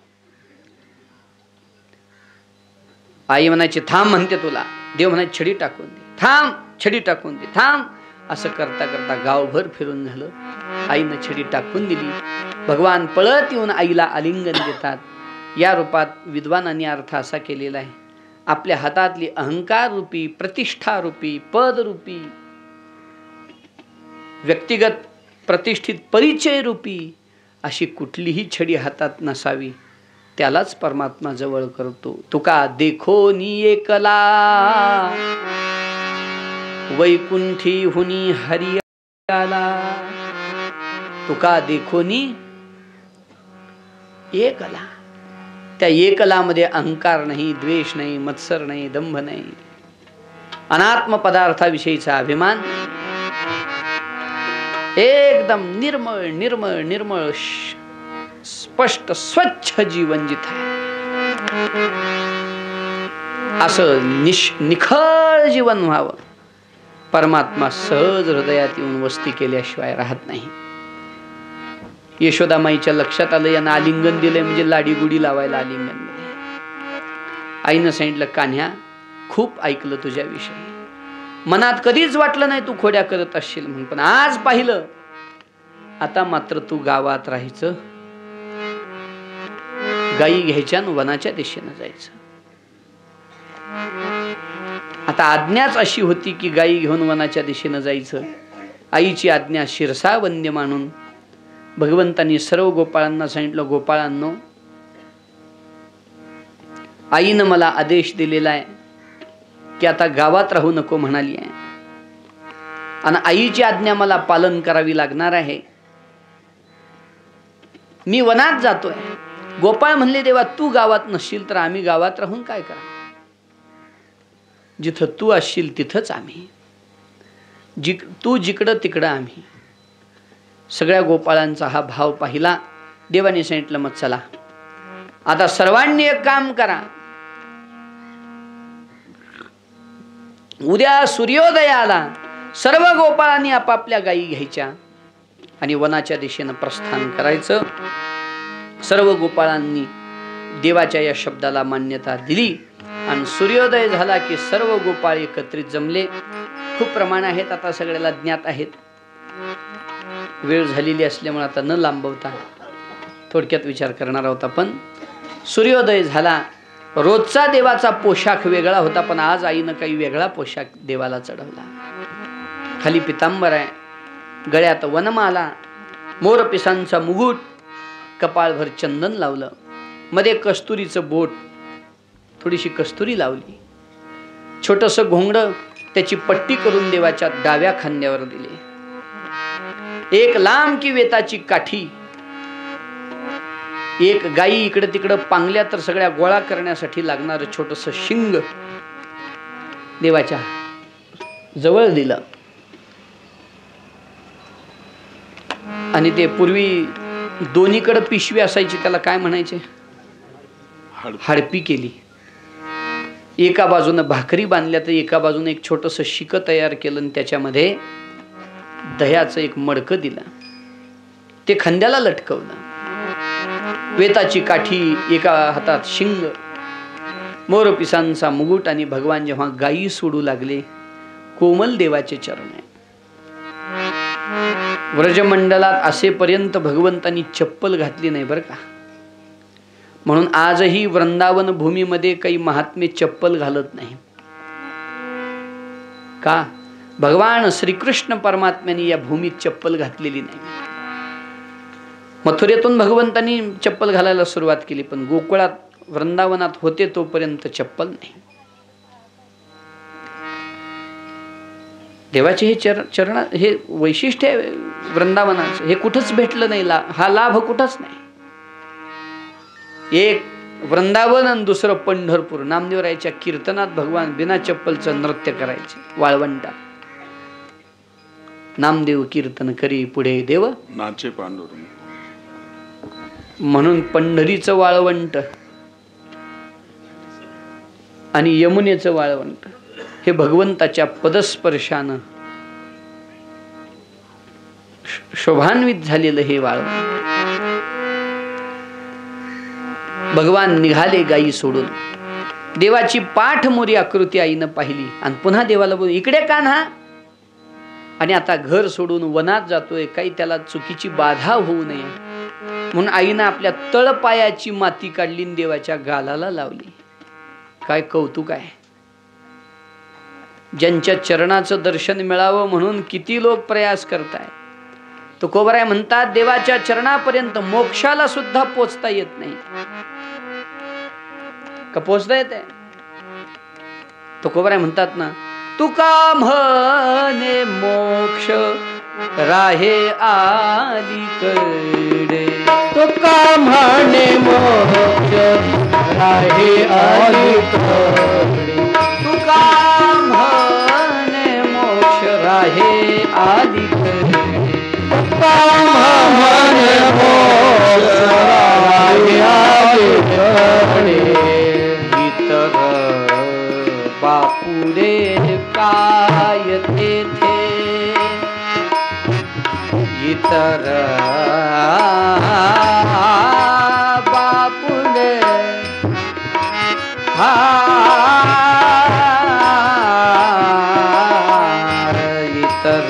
Speaker 2: आई म्हणायची थांब म्हणते तुला. देव म्हणायचे छडी टाकून दे. थांब, छडी टाकून दे, थांब. असं करता करता गावभर फिरून झालं. आईनं छडी टाकून दिली. भगवान पळत येऊन आईला आलिंगन देतात. या रूपात विद्वानांनी अर्थ असा केलेला आहे, आपल्या हातातली अहंकार रूपी, प्रतिष्ठा रूपी, पद रूपी, व्यक्तिगत प्रतिष्ठित परिचय रूपी अशी कुठलीही छडी हातात नसावी. त्यालाच परमात्मा जवळ करतो. तुका देखो नी एकला वैकुंठी हुनी हरी आला. तुका देखो नी एकला. त्या एकलामध्ये अहंकार नाही, द्वेष नाही, मत्सर नाही, दंभ नाही. अनात्म पदार्थाविषयीचा अभिमान एकदम निर्मळ निर्मळ निर्मळ स्पष्ट स्वच्छ जीवन जिथं आहे असं निखळ जीवन व्हावं. परमात्मा सहज हृदयात येऊन वस्ती केल्याशिवाय राहत नाही. यशोदामाईच्या लक्षात आलं यांना आलिंगन दिलंय म्हणजे लाडी गुडी लावायला आलिंगन दिलंय. आईनं सांगितलं कान्ह्या खूप ऐकलं तुझ्याविषयी, मनात कधीच वाटलं नाही तू खोड्या करत असशील म्हणून, पण आज पाहिलं. आता मात्र तू गावात राहायचं, गायी घ्यायच्या आणि वनाच्या दिशेनं जायचं. आता आज्ञाच अशी होती की गायी घेऊन वनाच्या दिशेनं जायचं. आईची आज्ञा शिरसा वंद्य मानून भगवंतांनी सर्व गोपाळांना सांगितलं, गोपाळांनो आईनं मला आदेश दिलेला आहे की आता गावात राहू नको म्हणाली आहे आणि आईची आज्ञा मला पालन करावी लागणार आहे. मी वनात जातोय. गोपाळ म्हणले देवा तू गावात नसशील तर आम्ही गावात राहून काय करा? जिथं तू असशील तिथंच आम्ही, तू जिकडं तिकडं आम्ही. सगळ्या गोपाळांचा हा भाव पाहिला. देवाने सांगितलं मग चला आता सर्वांनी एक काम करा, उद्या सूर्योदयाला सर्व गोपाळांनी आपापल्या गायी घ्यायच्या आणि वनाच्या दिशेनं प्रस्थान करायचं. सर्व गोपाळांनी देवाच्या या शब्दाला मान्यता दिली आणि सूर्योदय झाला की सर्व गोपाळ एकत्रित जमले. खूप प्रमाण आहेत, आता सगळ्याला ज्ञात आहेत. वेळ झालेली असल्यामुळे आता न लांबवता थोडक्यात विचार करणार आहोत आपण. सूर्योदय झाला. रोजचा देवाचा पोशाख वेगळा होता, पण आज आईनं काही वेगळा पोशाख देवाला चढवला. खाली पितांबर आहे, गळ्यात वनमाला, मोरपिसांचा मुकुट, कपाळभर चंदन लावलं, मध्ये कस्तुरीचं बोट, थोडीशी कस्तुरी लावली, छोटंसं घोंगडं त्याची पट्टी करून देवाच्या डाव्या खांद्यावर दिले. एक लांब की वेताची काठी, एक गायी इकडे तिकडे पांगल्या तर सगळ्या गोळा करण्यासाठी लागणार छोटंसं शिंग देवाच्या जवळ दिलं. आणि ते पूर्वी दोन्हीकडे पिशवी असायची, त्याला काय म्हणायचे, हडपी केली. एका बाजूने भाकरी बांधल्या तर एका बाजूने एक छोटंसं शिक तयार केलं आणि त्याच्यामध्ये दह्याचं एक मडकं दिलं, ते खांद्याला लटकवलं. वेताची काठी, एका हातात शिंग, मोरपिसांचा मुकुट आणि भगवान जेव्हा गायी सोडू लागले, कोमल देवाचे चरण आहे. व्रजमंडलात असेपर्यंत भगवंतांनी चप्पल घातली नाही बरं का. म्हणून आजही वृंदावन भूमीमध्ये काही महात्मे चप्पल घालत नाही. का? भगवान श्रीकृष्ण परमात्म्याने या भूमीत चप्पल घातलेली नाही. मथुरेतून भगवंतांनी चप्पल घालायला सुरुवात केली, पण गोकुळात वृंदावनात होते तोपर्यंत चप्पल नाही. देवाचे हे चरण, हे वैशिष्ट्य आहे वृंदावनाचं, हे कुठंच भेटलं नाही. हा लाभ कुठंच नाही. एक वृंदावन आणि दुसरं पंढरपूर. नामदेवरायाच्या कीर्तनात भगवान बिना चप्पलचं नृत्य करायचे वाळवंटात. नामदेव कीर्तन करी पुढे देव
Speaker 3: नाचे पांडुरंग.
Speaker 2: म्हणून पंढरीचं वाळवंट आणि यमुनेचं वाळवंट हे भगवंताच्या पदस्पर्शानं शोभान्वित झालेलं हे वाळवंट. भगवान निघाले गायी सोडून. देवाची पाठ मोरी आकृती आईनं पाहिली आणि पुन्हा देवाला बोल, इकडे कान्हा. आणि आता घर सोडून वनात जातोय, काही त्याला चुकीची बाधा होऊ नये म्हणून आईनं आपल्या तळपायाची माती काढली आणि देवाच्या गालाला लावली. काय कौतुक आहे. ज्यांच्या चरणाचं दर्शन मिळावं म्हणून किती लोक प्रयास करताय. तुकोबराय म्हणतात, देवाच्या चरणापर्यंत मोक्षाला सुद्धा पोचता येत नाही. का पोचता येते? तुकोबराय म्हणतात ना, तुका म्हणे मोक्ष राहे अलीकडे.
Speaker 4: तुका म्हणे मोक्ष राहे अलीकडे.
Speaker 2: तुका म्हणे आहे आली खरे
Speaker 5: म्हणे मोक्ष आहे आली खरे
Speaker 2: इतर बापुरे काय तेथे इतर बापुरे इतर इतर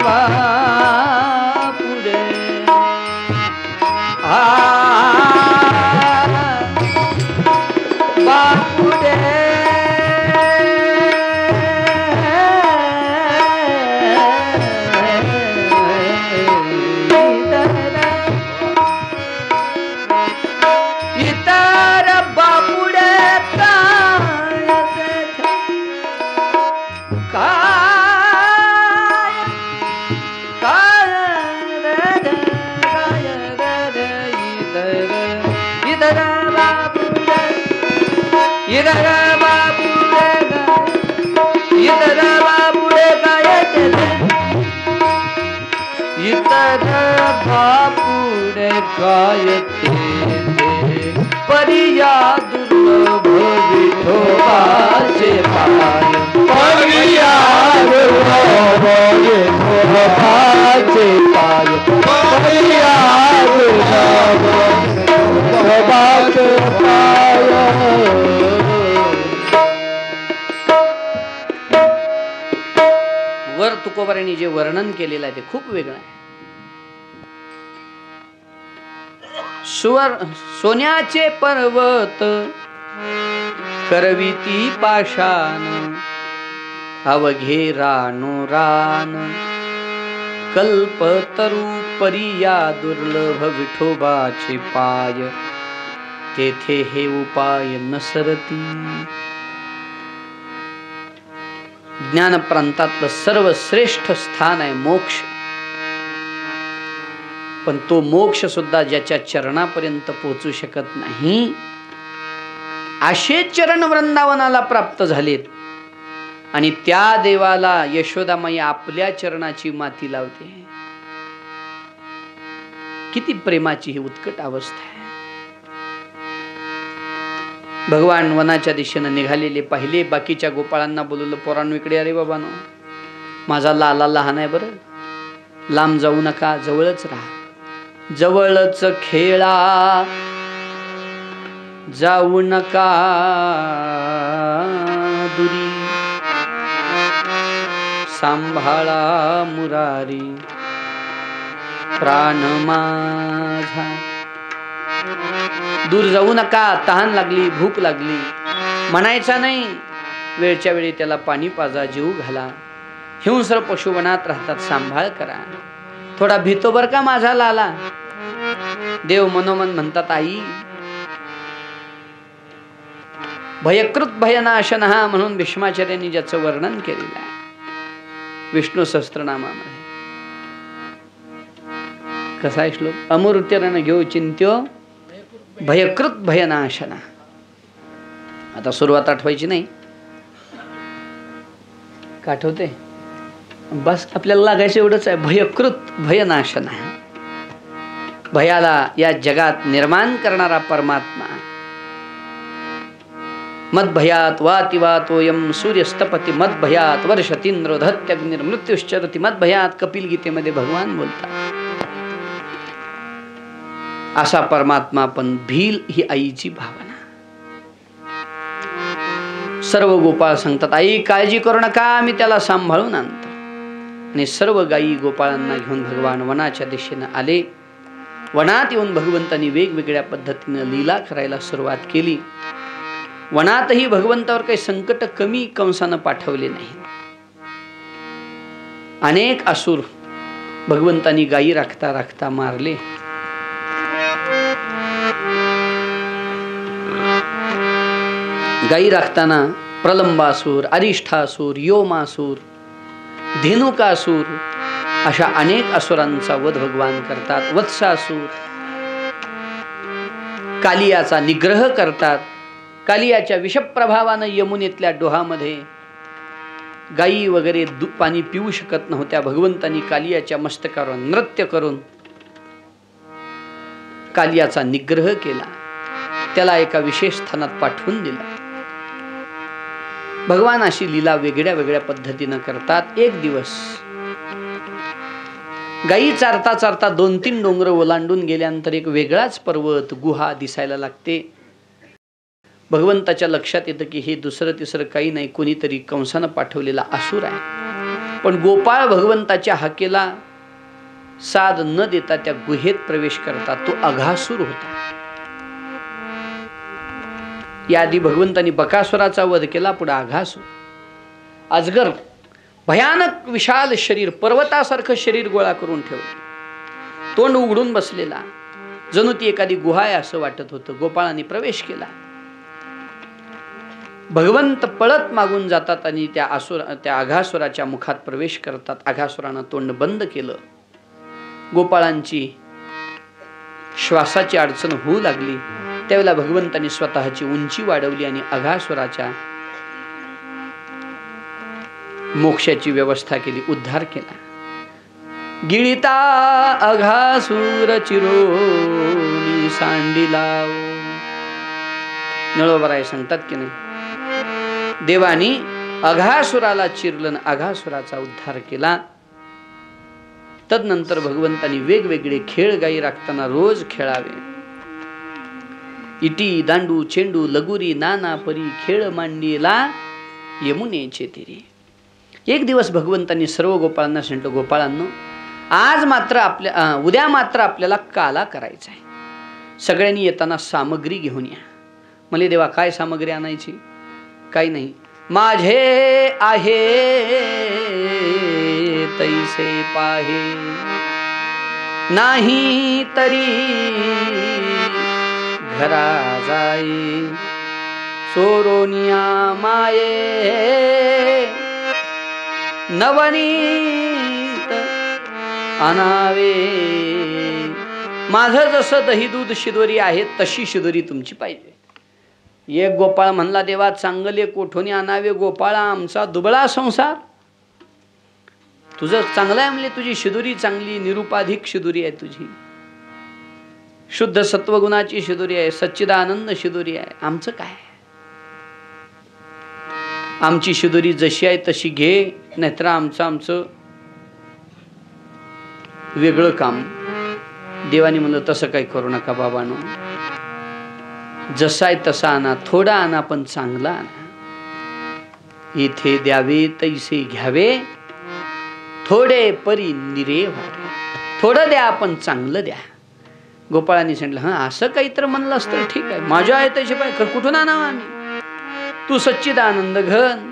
Speaker 2: बापुरे बापुरे इतर बापुडे बापुडे गायते परिया दुर्लभ विठोबाचे पाय
Speaker 5: परिया दुर्लभ विठोबाचे पाय परिया दुर्लभ विठोबाचे पाय
Speaker 2: वर तुकोबारांनी जे वर्णन केलेलं आहे ते खूप वेगळं आहे. सोन्याचे पर्वत करविती पाषाण अवघे रानो रान कल्पतरू परिया दुर्लभ विठोबाचे पाय तेथे हे उपाय नसरती. ज्ञानप्रांतातलं सर्वश्रेष्ठ स्थान आहे मोक्ष. पण तो मोक्ष सुद्धा ज्याच्या चरणापर्यंत पोहोचू शकत नाही असे चरण वृंदावनाला प्राप्त झालेत आणि त्या देवाला यशोदामाई आपल्या चरणाची माती लावते. किती प्रेमाची ही उत्कट अवस्था आहे. भगवान वनाच्या दिशेनं निघालेले पाहिले. बाकीच्या गोपाळांना बोलवलं, पोरांनो इकडे अरे बाबानो, माझा लाला लहान आहे बरं, लांब जाऊ नका, जवळच राहा, जवळच खेळा, जाऊ नका दुरी, सांभाळा मुरारी प्राण माझा. दूर जाऊ नका, तहान लागली, भूक लागली, म्हणायचा नाही, वेळच्या वेळी त्याला पाणी पाजा, जीव घाला. हिंस्र पशुवनात राहतात, सांभाळ करा. थोडा भीतो बर का माझा लाला. देव मनोमन म्हणतात, आई भयकृत भयनाशन हा म्हणून भीष्माचार्यांनी ज्याचं वर्णन केलेलं आहे विष्णू सहस्त्रनामामध्ये. कसा आहे श्लोक? अमृत्यरण घेऊ चिंत्यो भयकृत भयनाशना. आता सुरुवात आठवायची नाही का? आठवते? बस आपल्याला लागायचं एवढंच आहे, भयकृत भयनाशना. भयाला या जगात निर्माण करणारा परमात्मा. मद्भयात वातिवातोयम सूर्यस्तपती, मद्भयात वर्षतींद्रो धत्यग्निर्मृत्युश्चरति. मद्भयात कपिल गीतेमध्ये भगवान बोलतात. असा परमात्मा, पण भील ही आईची भावना. सर्व गोपाळ सांगतात, आई काळजी करू नका, मी त्याला सांभाळून आणतो. आणि सर्व गायी गोपाळांना घेऊन भगवान वनाच्या दिशेनं आले. वनात येऊन भगवंतांनी वेगवेगळ्या पद्धतीनं लीला करायला सुरुवात केली. वनातही भगवंतावर काही संकट कमी कंसानं पाठवले नाही. अनेक असुर भगवंतांनी गायी राखता राखता मारले. गायी राखताना प्रलंबासूर, अरिष्ठासूर, योमासूर, धेनुकासूर अशा अनेक असुरांचा वध भगवान करतात. वत्सासूर कालियाचा निग्रह करतात. कालियाच्या विषप्रभावानं यमुनेतल्या डोहामध्ये गायी वगैरे पाणी पिऊ शकत नव्हत्या. भगवंतांनी कालियाच्या मस्तकावर नृत्य करून कालियाचा निग्रह केला. त्याला एका विशेष स्थानात पाठवून दिला. भगवान अशी लीला वेगळ्या वेगळ्या पद्धतीनं करतात. एक दिवस गायी चारता चारता 2-3 डोंगर ओलांडून गेल्यानंतर एक वेगळाच पर्वत गुहा दिसायला लागते. भगवंताच्या लक्षात येतं की हे दुसरं तिसरं काही नाही, कोणीतरी कंसानं पाठवलेला असुर आहे. पण गोपाळ भगवंताच्या हाकेला साद न देता त्या गुहेत प्रवेश करतात. तो अघासुर होता. याआधी भगवंतांनी बकासुराचा वध केला, पुढे अघासुर अजगर भयानक विशाल शरीर, पर्वतासारखं शरीर गोळा करून ठेवलं, तोंड उघडून बसलेला, जणू ती एखादी गुहा आहे असं वाटत होतं. गोपाळांनी प्रवेश केला. भगवंत पळत मागून जातात आणि त्या अघासुराच्या मुखात प्रवेश करतात. अघासुरानं तोंड बंद केलं. गोपाळांची श्वासाची अडचण होऊ लागली. त्यावेळेला भगवंतांनी स्वतःची उंची वाढवली आणि अघासुराच्या मोक्षाची व्यवस्था केली, उद्धार केला. गिळिता अघासुर चिरोनी सांडिला. नळोबराय सांगतात की नाही, देवानी अघासुराला चिरलन, अघासुराचा उद्धार केला. तदनंतर भगवंतांनी वेगवेगळे खेळ गायी राखताना रोज खेळावे. इटी दांडू चेंडू लगुरी नाना परी खेळ मांडीला यमुनेचे तीरी. एक दिवस भगवंतांनी सर्व गोपाळांना सांगितलं, गोपाळांनो आज मात्र उद्या मात्र आपल्याला काला करायचा आहे. सगळ्यांनी येताना सामग्री घेऊन या. म्हणले देवा काय सामग्री आणायची? काही नाही, माझे आहे तैसे पाहे, नाही तरी घरा जाई, सोरोनिया माये नवनीत आणावे. माझं जसं दही दूध शिदोरी आहे तशी शिदोरी तुमची पाहिजे. एक गोपाळ म्हणला, देवा चांगले कोठोनी आणावे गोपाळा, आमचा दुबळा संसार. तुझं चांगलं आहे म्हणले, तुझी शिदोरी चांगली, निरुपाधिक शिदोरी आहे तुझी, शुद्ध सत्वगुणाची शिदोरी आहे, सच्चिदानंद शिदोरी आहे. आमचं काय? आमची शिदोरी जशी आहे तशी घे, नाहीतर आमचं वेगळं काम. देवानी म्हणलं तसं काही करू नका बाबांनो, जसा आहे तसा आणा, थोडा आणा पण चांगला आणा. इथे द्यावे तैसे घ्यावे, थोडे परी निरे व्हावे. थोडं द्या पण चांगलं द्या. गोपाळांनी सांगितलं, हा असं काही तर म्हणलं असतं ठीक आहे, माझ्या आहे तसे पाहिजे, कुठून आणावं आम्ही? तू सच्चिदानंद घन,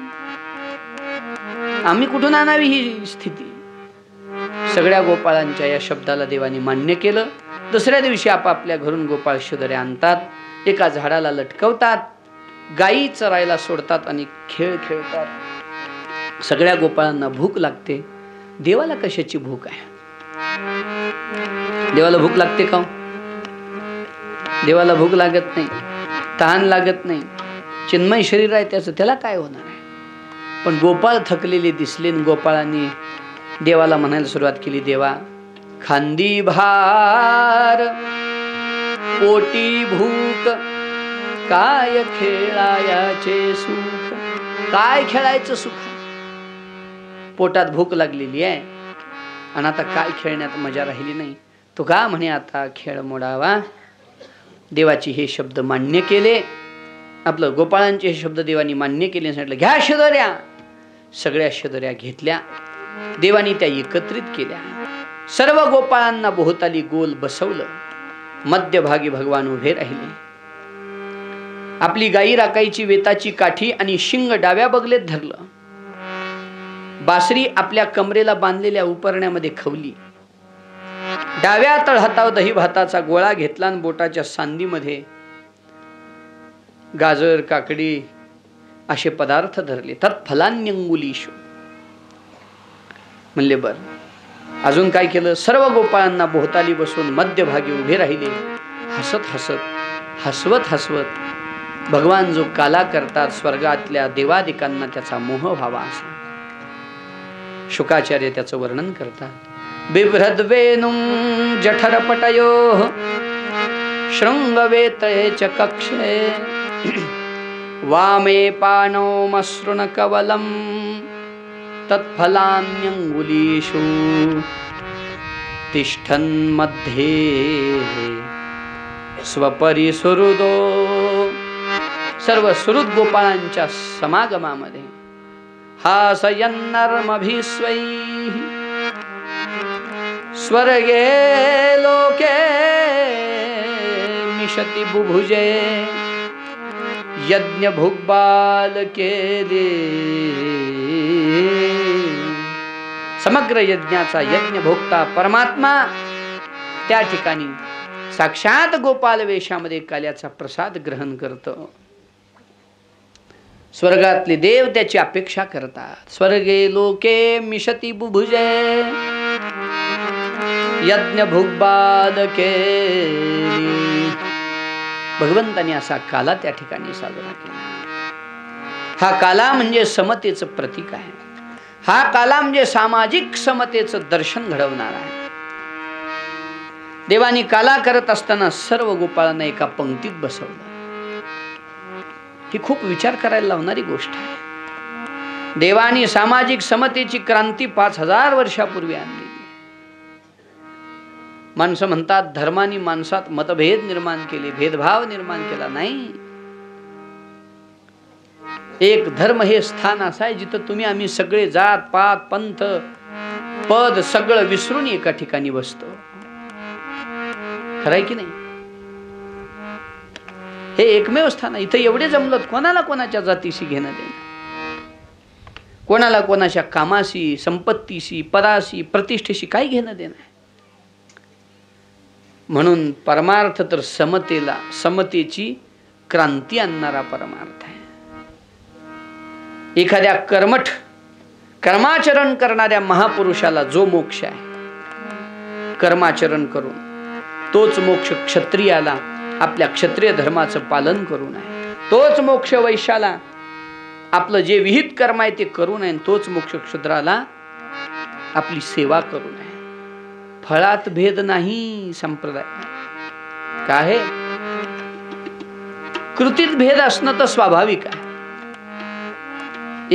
Speaker 2: आम्ही कुठून आणावी ही स्थिती? सगळ्या गोपाळांच्या या शब्दाला देवानी मान्य केलं. दुसऱ्या दिवशी आपापल्या घरून गोपाळ शिदोऱ्या आणतात, एका झाडाला लटकवतात, गायी चरायला सोडतात आणि खेळ खेळतात. सगळ्या गोपाळांना भूक लागते. देवाला कशाची भूक आहे? देवाला भूक लागते का? देवाला भूक लागत नाही, तहान लागत नाही. चिन्मय शरीर आहे त्याचं, त्याला काय होणार आहे? पण गोपाळ थकलेले दिसले. गोपाळांनी देवाला म्हणायला सुरुवात केली, देवा खांदी भार पोटी भूक, काय खेळायाचे सुख. काय खेळायचं सुख? पोटात भूक लागलेली आहे आणि आता काय खेळण्यात मजा राहिली नाही. तो का म्हणे आता खेळ मोडावा. देवाची हे शब्द मान्य केले. आपलं गोपाळांचे हे शब्द देवानी मान्य केले. सांगितलं घ्या शिदोऱ्या. सगळ्या शिदोऱ्या घेतल्या. देवानी त्या एकत्रित केल्या. सर्व गोपाळांना भोवताली गोल बसवलं. मध्यभागी भगवान उभे राहिले. आपली गायी राखायची वेताची काठी आणि शिंग डाव्या बगलेत धरलं. बासरी आपल्या कमरेला बांधलेल्या उपरण्यामध्ये खवली. डाव्या तळहातावर दही भाताचा गोळा घेतला आणि बोटाच्या सांदीमध्ये गाजर काकडी असे पदार्थ धरले. तत् फलान्यंगुलीशु. म्हणले बर अजून काय केलं, सर्व गोपाळांना भोवताली बसून मध्यभागी उभे राहिले. हसत हसत हसवत हसवत भगवान जो काला करतात स्वर्गातल्या देवादिकांना त्याचा मोह व्हावा असा शुकाचार्य त्याचं वर्णन करतात. बिभ्रद्वेनुं जठरपटयोः शृंगवेतये च कक्षे वामे पाणौ मसृणकवलं तत्फलान्यंगुलीषु तिष्ठन्मध्ये स्वपरिसुहृदो. सर्व सुहृद गोपाळांच्या समागमामध्ये हासयन्नर्मभिस्वैः स्वर्गे लोके मिशति बुभुजे यज्ञ भुग्बाल केले. समग्र यज्ञाचा यज्ञ भोगता परमात्मा त्या ठिकाणी साक्षात गोपाल वेशामध्ये काल्याचा प्रसाद ग्रहण करतो. स्वर्गातले देव त्याची अपेक्षा करतात. स्वर्गे लोके मिशति बुभुजे यज्ञ भुग्बाल केली. भगवंताने असा काला त्या ठिकाणी साजरा केला. हा काला म्हणजे समतेचं प्रतीक आहे. हा काला म्हणजे सामाजिक समतेचं दर्शन घडवणार आहे. देवानी काला करत असताना सर्व गोपाळांना एका पंक्तीत बसवलं. ही खूप विचार करायला लावणारी गोष्ट आहे. देवानी सामाजिक समतेची क्रांती 5000 वर्षापूर्वी आणली. माणसं म्हणतात धर्मानी माणसात मतभेद निर्माण केले, भेदभाव निर्माण केला. नाही, एक धर्म हे स्थान असं आहे जिथं तुम्ही आम्ही सगळे जात पात पंथ पद सगळं विसरून एका ठिकाणी बसतो. खरंय की नाही? हे एकमेव स्थान आहे. इथं एवढे जमलं, कोणाला कोणाच्या जातीशी घेणं देणं, कोणाला कोणाच्या कामाशी संपत्तीशी पदाशी प्रतिष्ठेशी काही घेणं देणं आहे. म्हणून परमार्थ तर समतेला समतेची क्रांती आणणारा परमार्थ आहे. एखाद्या कर्मठ कर्माचरण करणाऱ्या महापुरुषाला जो मोक्ष आहे कर्माचरण करून, तोच मोक्ष क्षत्रियाला आपल्या क्षत्रिय धर्माचं पालन करून आहे. तोच मोक्ष वैश्याला आपलं जे विहित कर्म आहे ते करून आहे. तोच मोक्ष क्षुद्राला आपली सेवा करून आहे. फळात भेद नाही संप्रदाय. काय कृतीत भेद असणं तर स्वाभाविक आहे.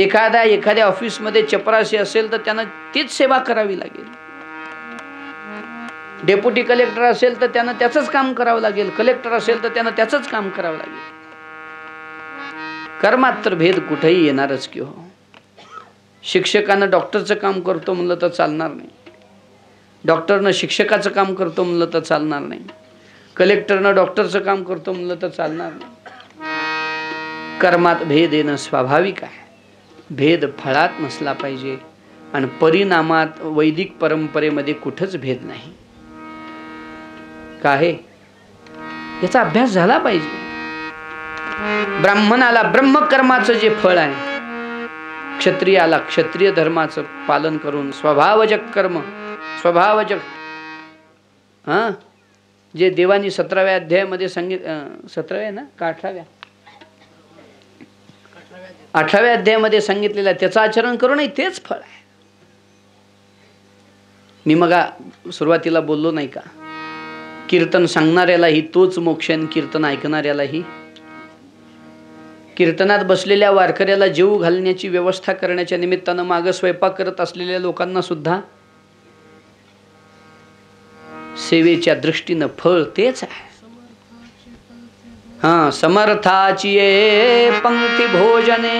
Speaker 2: एखाद्या ऑफिसमध्ये चपराशी असेल तर त्यांना तीच सेवा करावी लागेल. डेप्युटी कलेक्टर असेल तर त्यांना त्याचंच काम करावं लागेल. कलेक्टर असेल तर त्यांना त्याचंच काम करावं लागेल. कर्मात तर भेद कुठेही येणारच की हो. शिक्षकानं डॉक्टरचं काम करतो म्हणलं तर चालणार नाही. डॉक्टरनं शिक्षकाचं काम करतो म्हणलं तर चालणार नाही. कलेक्टरनं डॉक्टरचं काम करतो म्हणलं तर चालणार नाही. कर्मात भेद येणं स्वाभाविक आहे. भेद फळात नसला पाहिजे. आणि परिणामात वैदिक परंपरेमध्ये कुठंच भेद नाही. काय याचा अभ्यास झाला पाहिजे. ब्राह्मणाला ब्रह्मकर्माचं जे फळ आहे, क्षत्रियाला क्षत्रिय धर्माचं पालन करून स्वभावजक कर्म स्वभावजक जे देवानी 17व्या अध्यायामध्ये सांगितलं. 17व्या ना का 18व्या? 18व्या अध्यायामध्ये सांगितलेलं त्याचं आचरण करूनही तेच फळ आहे. मी मग सुरुवातीला बोललो नाही का, कीर्तन सांगणाऱ्यालाही तोच मोक्ष आणि कीर्तन ऐकणाऱ्यालाही. कीर्तनात बसलेल्या वारकऱ्याला जेवू घालण्याची व्यवस्था करण्याच्या निमित्तानं मागं स्वयंपाक करत असलेल्या लोकांना सुद्धा सेवेच्या दृष्टीनं फळ तेच आहे. समर्थाची पंक्ती भोजने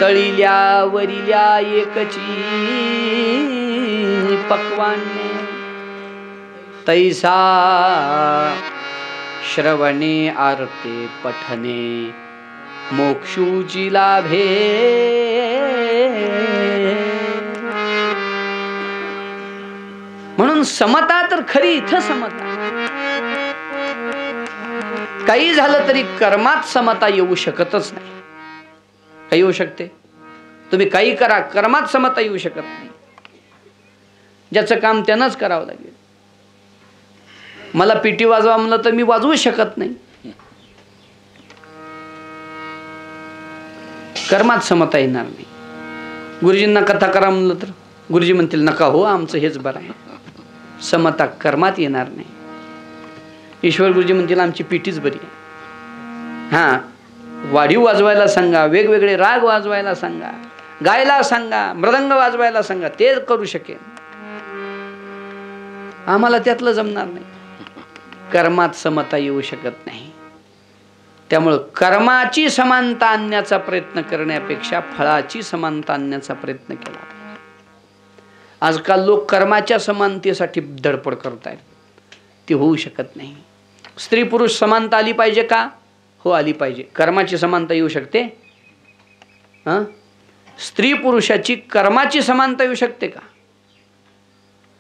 Speaker 2: तळिल्या वरिल्या एकची पक्वाने तैसा श्रवणे आरते पठने मोक्षूची लाभे. म्हणून समता तर खरी इथं समता. काही झालं तरी कर्मात समता येऊ शकतच नाही. काही येऊ शकते? तुम्ही काही करा, कर्मात समता येऊ शकत नाही. ज्याचं काम त्यांनाच करावं लागेल. मला पिटी वाजवा म्हणलं तर मी वाजवू शकत नाही. कर्मात समता येणार नाही. गुरुजींना कथा करा म्हणलं तर गुरुजी म्हणतील नका हो, आमचं हेच बरं आहे. समता कर्मात येणार नाही. ईश्वर गुरुजी म्हणतील आमची पिटीच बरी आहे. हां, वाढीव वाजवायला सांगा, वेगवेगळे राग वाजवायला सांगा, गायला सांगा, मृदंग वाजवायला सांगा, ते करू शकेन. आम्हाला त्यातलं जमणार नाही. कर्मात समता येऊ शकत नाही. त्यामुळं कर्माची समानता आणण्याचा प्रयत्न करण्यापेक्षा फळाची समानता आणण्याचा प्रयत्न केला. आजकाल लोक कर्माच्या समानतेसाठी धडपड करतायत. ती होऊ शकत नाही. स्त्री पुरुष समानता आली पाहिजे का? हो, आली पाहिजे. कर्माची समानता येऊ शकते? स्त्री पुरुषाची कर्माची समानता येऊ शकते का?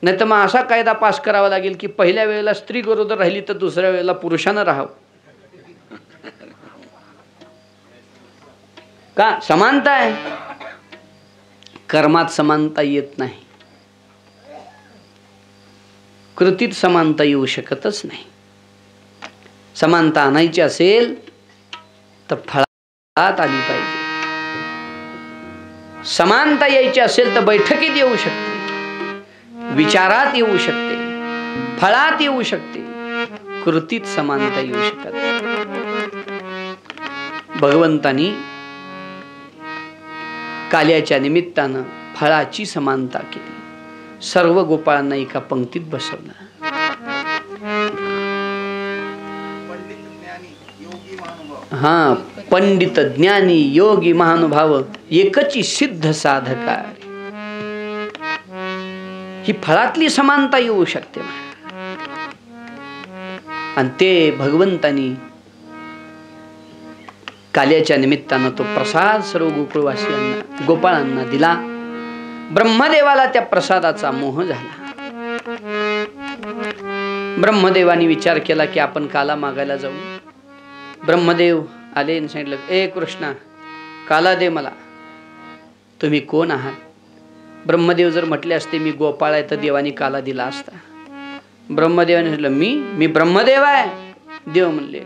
Speaker 2: नाही तर मग असा कायदा पास करावा लागेल की पहिल्या वेळेला स्त्री गरोदर राहिली तर दुसऱ्या वेळेला पुरुषानं राहावं. का? समानता आहे. कर्मात समानता येत नाही. कृतीत समानता येऊ शकतच नाही. समानता आणायची असेल तर फळात आली पाहिजे. समानता यायची असेल तर बैठकीत येऊ शकते, विचारात येऊ शकते, फळात येऊ शकते. कृतीत समानता येऊ शकत. भगवंतानी काल्याच्या निमित्तानं फळाची समानता केली. सर्व गोपाळांना एका पंक्तीत बसवलं. हा, पंडित ज्ञानी योगी महानुभाव एकची सिद्ध साधकार. ही फळातली समानता येऊ शकते. आणि ते भगवंतानी काल्याच्या निमित्तानं तो प्रसाद सर्व गोकुळवासियांना गोपाळांना दिला. ब्रह्मदेवाला त्या प्रसादाचा मोह झाला. ब्रह्मदेवानी विचार केला की आपण काला मागायला जाऊ. ब्रह्मदेव आले आणि सांगितलं, ए कृष्णा, काला दे मला. तुम्ही कोण आहात? ब्रह्मदेव जर म्हटले असते मी गोपाळ आहे तर देवानी काला दिला असता. ब्रह्मदेवाने म्हटलं मी ब्रह्मदेव आहे. देव म्हणले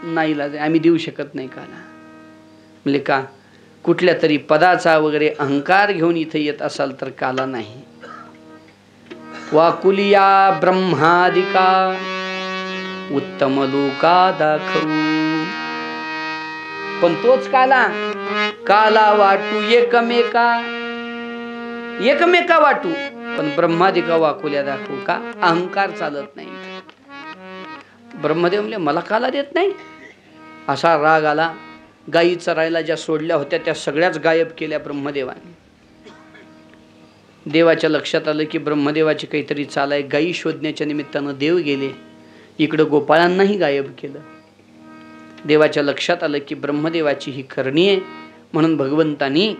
Speaker 2: नाही, आम्ही देऊ शकत नाही काला. म्हणले का? कुठल्या तरी पदाचा वगैरे अहंकार घेऊन इथे येत असाल तर काला नाही. वाकुलिया ब्रह्मादिका उत्तम लोका दाखवू. पण तोच काला, काला वाटू एकमेका वाटू, पण ब्रह्मादिका वाकुल्या दाखवू का? अहंकार चालत नाही. ब्रह्मदेव म्हणले मला काला देत नाही. असा राग आला. गायी चरायला ज्या सोडल्या होत्या त्या सगळ्याच गायब केल्या ब्रह्मदेवाने. देवाच्या लक्षात आलं की ब्रह्मदेवाची काहीतरी चाल आहे. गायी शोधण्याच्या निमित्तानं देव गेले. इकडं गोपाळांनाही गायब केलं. देवाच्या लक्षात आलं की ब्रह्मदेवाची ही करणी आहे. म्हणून भगवंतानी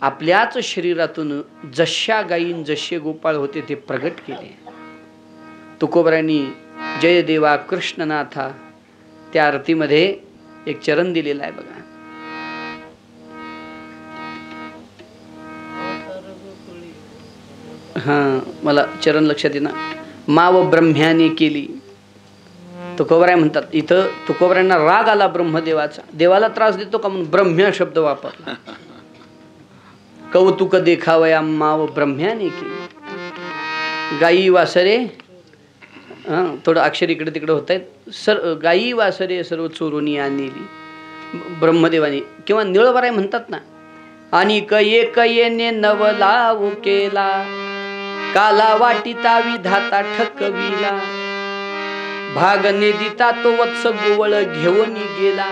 Speaker 2: आपल्याच शरीरातून जशा गायीन जसे गोपाळ होते ते प्रगट केले. तुकोबरांनी जय देवा कृष्णनाथा त्या आरतीमध्ये एक चरण दिलेला आहे बघा. हा, मला चरण लक्षात येईना. माव ब्रह्म्याने केली. तुकोबराय म्हणतात, इथं तुकोबरायांना राग आला ब्रह्मदेवाचा. देवाला त्रास देतो का म्हणून ब्रह्म्या शब्द वापरला. कौतुक देखावया माव ब्रह्म्याने केली. गायी वासरे, थोडं अक्षर इकडे तिकडे होत आहेत. गायी वासरे सर्व चोरून आणली ब्रह्मदेवाने. किंवा निळवराय म्हणतात ना, आणि एक येणे नवलाव केला, काला वाटिता विधाता ठकविला, भाग निदिता तो वत्स गोवळ घेऊन गेला,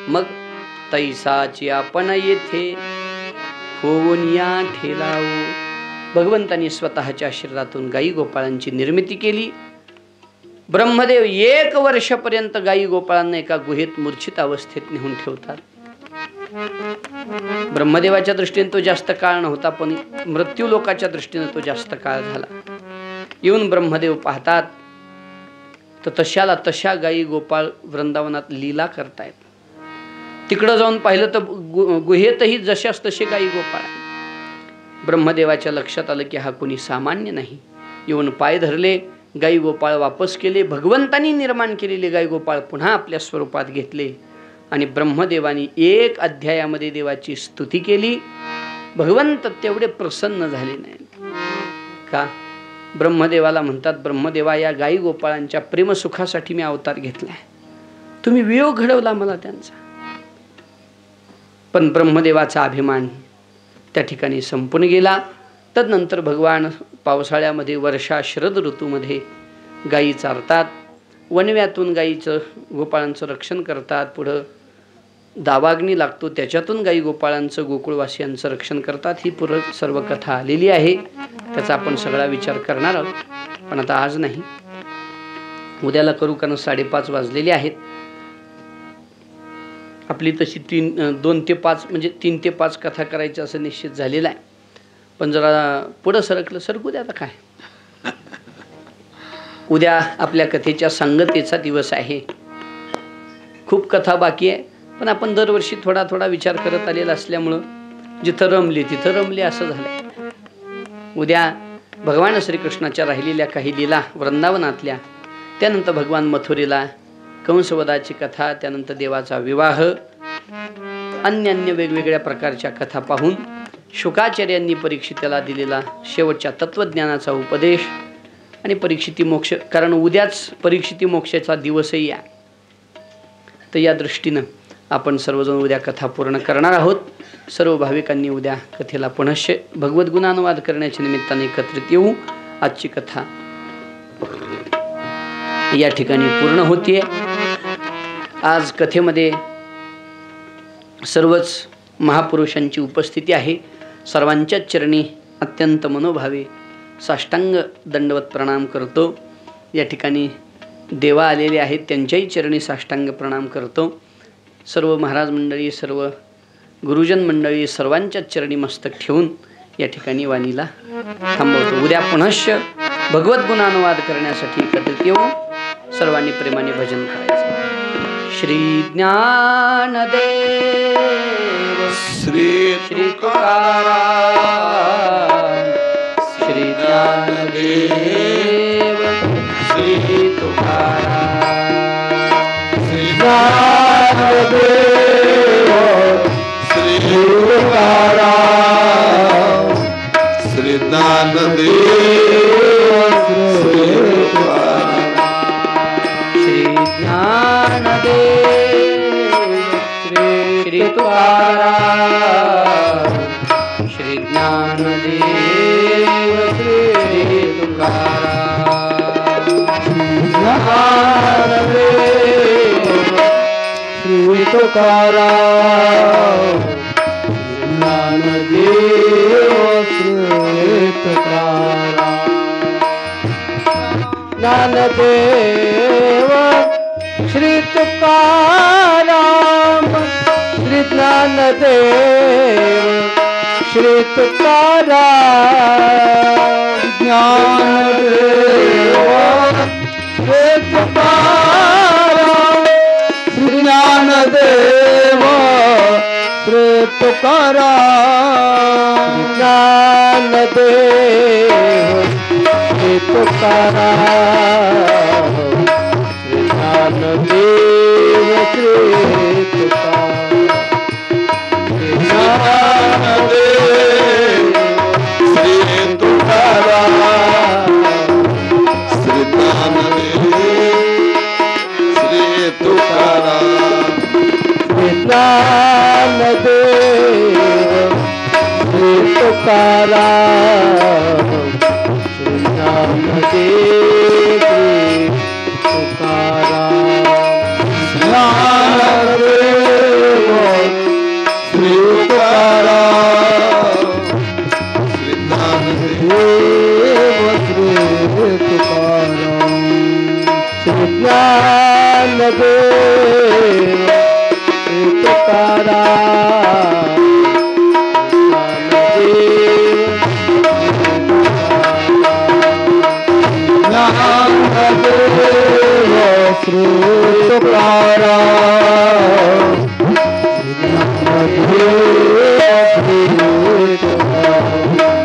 Speaker 2: मग तैसाची आपण येथे होऊन या ठेलाव. भगवंतांनी स्वतःच्या शरीरातून गायी गोपाळांची निर्मिती केली. ब्रह्मदेव 1 वर्षापर्यंत गायी गोपाळांना एका गुहेत मूर्छित अवस्थेत नेऊन ठेवतात. ब्रह्मदेवाच्या दृष्टीने तो जास्त काळ नव्हता, पण मृत्यू लोकाच्या दृष्टीने तो जास्त काळ झाला. येऊन ब्रह्मदेव पाहतात तर तशाला तशा गायी गोपाळ वृंदावनात लीला करतायत. तिकडं जाऊन पाहिलं तर गुहेतही जशाच तसे गायी गोपाळ. ब्रह्मदेवाच्या लक्षात आलं की हा कोणी सामान्य नाही. येऊन पाय धरले, गाई गोपाळ वापस केले. भगवंतांनी निर्माण केलेले गाई गोपाळ पुन्हा आपल्या स्वरूपात घेतले आणि ब्रह्मदेवानी 1 अध्यायामध्ये देवाची स्तुती केली. भगवंत तेवढे प्रसन्न झाले नाहीत का? ब्रह्मदेवाला म्हणतात, ब्रह्मदेवा, या गाई गोपाळांच्या प्रेमसुखासाठी मी अवतार घेतलाय, तुम्ही वियोग घडवला मला त्यांचा. पण ब्रह्मदेवाचा अभिमान त्या ठिकाणी संपून गेला. तदनंतर भगवान पावसाळ्यामध्ये, वर्षा शरद ऋतूमध्ये गायी चारतात, वनव्यातून गायीचं गोपाळांचं रक्षण करतात. पुढं दावाग्नी लागतो, त्याच्यातून गायी गोपाळांचं गोकुळवासियांचं रक्षण करतात. ही सर्व कथा आलेली आहे, त्याचा आपण सगळा विचार करणार आहोत, पण आता आज नाही, उद्याला करू, कारण 5:30 वाजलेले आहेत. आपली तशी 2 ते 5 म्हणजे 3 ते 5 कथा करायची असं निश्चित झालेलं आहे. पण जरा पुढं सरकू द्या. आता काय, उद्या आपल्या कथेच्या सांगतेचा दिवस आहे. खूप कथा बाकी आहे, पण आपण दरवर्षी थोडा थोडा विचार करत आलेला असल्यामुळं जिथं रमले तिथं रमले असं झालं. उद्या भगवान श्रीकृष्णाच्या राहिलेल्या काही लीला वृंदावनातल्या, त्यानंतर भगवान मथुरेला कंसवधाची कथा, त्यानंतर देवाचा विवाह, अन्य वेगवेगळ्या प्रकारच्या कथा पाहून शुकाचार्यांनी परीक्षिताला दिलेला शेवटच्या तत्वज्ञानाचा उपदेश आणि परीक्षिती मोक्ष, कारण उद्याच परीक्षिती मोक्षाचा दिवसही आहे. तर या दृष्टीनं आपण सर्वजण उद्या कथा पूर्ण करणार आहोत. सर्व भाविकांनी उद्या कथेला पुनश्च भगवत गुणानुवाद करण्याच्या निमित्ताने एकत्रित येऊ. आजची कथा या ठिकाणी पूर्ण होतीये. आज कथेमध्ये सर्वच महापुरुषांची उपस्थिती आहे. सर्वांच्याच चरणी अत्यंत मनोभावे साष्टांग दंडवत प्रणाम करतो. या ठिकाणी देवा आलेले आहेत, त्यांच्याही चरणी साष्टांग प्रणाम करतो. सर्व महाराज मंडळी, सर्व गुरुजन मंडळी, सर्वांच्याच चरणी मस्तक ठेवून या ठिकाणी वाणीला थांबवतो. उद्या पुनश्च भगवत गुणानुवाद करण्यासाठी एकत्रित येऊ. सर्वांनी प्रेमाने भजन करायचं. श्री ज्ञानदेव
Speaker 3: श्री
Speaker 2: तुकाराम, श्री ज्ञानदेव श्री तुकाराम,
Speaker 3: श्री
Speaker 5: ज्ञानदेव
Speaker 3: श्री
Speaker 5: तुकाराम,
Speaker 3: श्री ज्ञानदेव श्री तुकाराम,
Speaker 2: श्री ज्ञानदेव श्री तुकाराम, श्री ज्ञानदेव श्री तुकाराम,
Speaker 5: श्री तुकाराम, ज्ञानदेव श्री तुकाराम, ज्ञानदेव श्री तुकाराम, श्री ज्ञानदेव श्री तुकाराम, ज्ञानदेव श्री तुकाराम, श्री ज्ञानदेव श्री तुकाराम, ज्ञानदेव श्री तुकाराम, श्री ज्ञानदेव श्री तुकाराम,
Speaker 3: श्री तुकाराम, श्री ज्ञानदेव श्री तुकाराम,
Speaker 5: श्री ज्ञानदेव श्री तुकाराम, श्री ज्ञानदेव श्री तुकाराम, ज्ञानदेव
Speaker 3: श्री तुकाराम, श्री ज्ञानदेव
Speaker 5: श्री तुकाराम, श्री ज्ञानदेव श्री तुकाराम, ज्ञानदेव श्री तुकाराम, ज्ञानदेव श्री तुकाराम,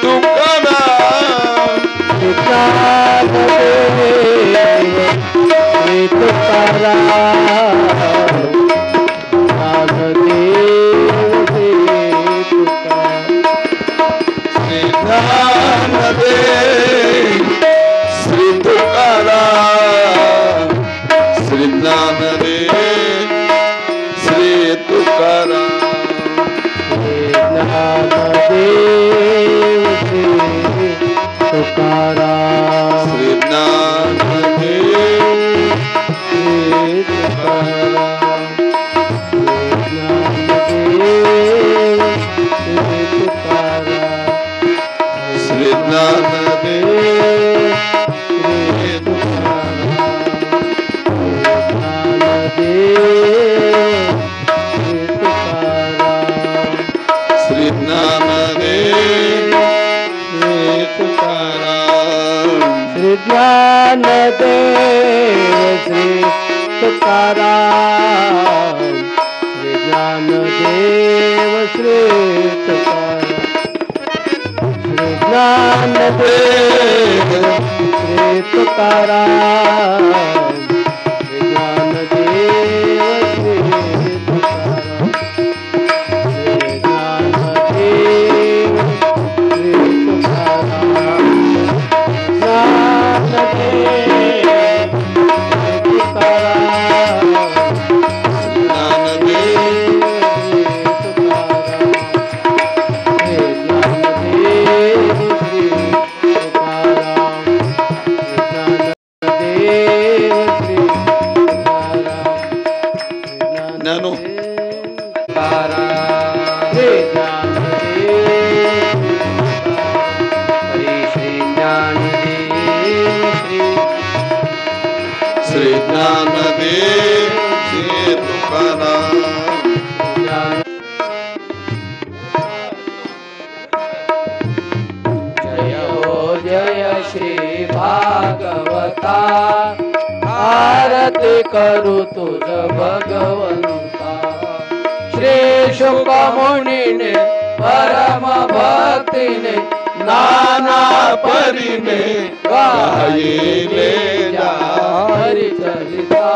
Speaker 3: तुकाराम
Speaker 4: श्री
Speaker 3: ज्ञानदेव श्री तुकाराम श्री ज्ञानदेव श्री तुकाराम श्री
Speaker 4: ज्ञानदेव श्री तुकाराम श्री ज्ञानदेव श्री तुकाराम श्री ज्ञानदेव श्री तुकाराम श्री ज्ञानदेव श्री तुकाराम श्री ज्ञानदेव श्री तुकाराम
Speaker 3: ज्ञानो श्री ज्ञानदेव श्री तुकाराम
Speaker 4: जय हो जय श्री भागवता आरती करू तुझ भगवंता श्री शुक मुनीने परम भक्तीने
Speaker 3: नाना परीने गायले जा
Speaker 4: हरिचरिता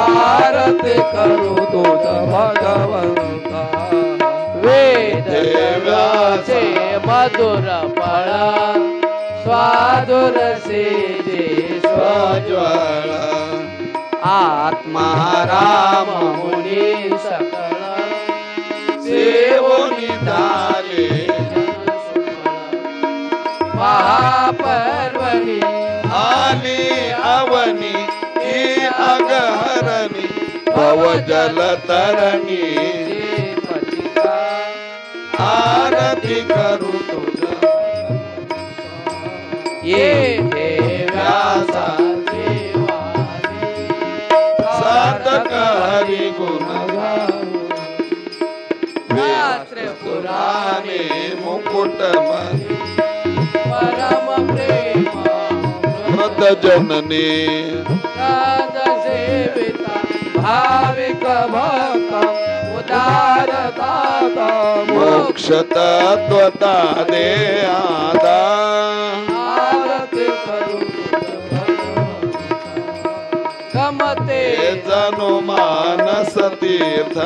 Speaker 4: आरती करू तुझ भगवंता वेद व्यासे मधुर फळ स्वादुर से जे
Speaker 3: ज्वाला
Speaker 4: आत्मा राम मुनी सकळ
Speaker 3: सेवनी झाले
Speaker 4: महापर्वणी
Speaker 3: आली अवनी ही अगहरणी भव जल तरणी आरती करू तुझ
Speaker 4: ये व्यासा
Speaker 3: सातक हरि गुण
Speaker 4: शास्त्र
Speaker 3: पुराणे मुकुट मणि
Speaker 4: परम प्रेम
Speaker 3: व्रत जननी
Speaker 4: राज सेविता भाविक भक्त उदार दाता
Speaker 3: मोक्ष तत्वता दे आदा
Speaker 4: आरती करू गमते
Speaker 3: जनु मानस तीर्थ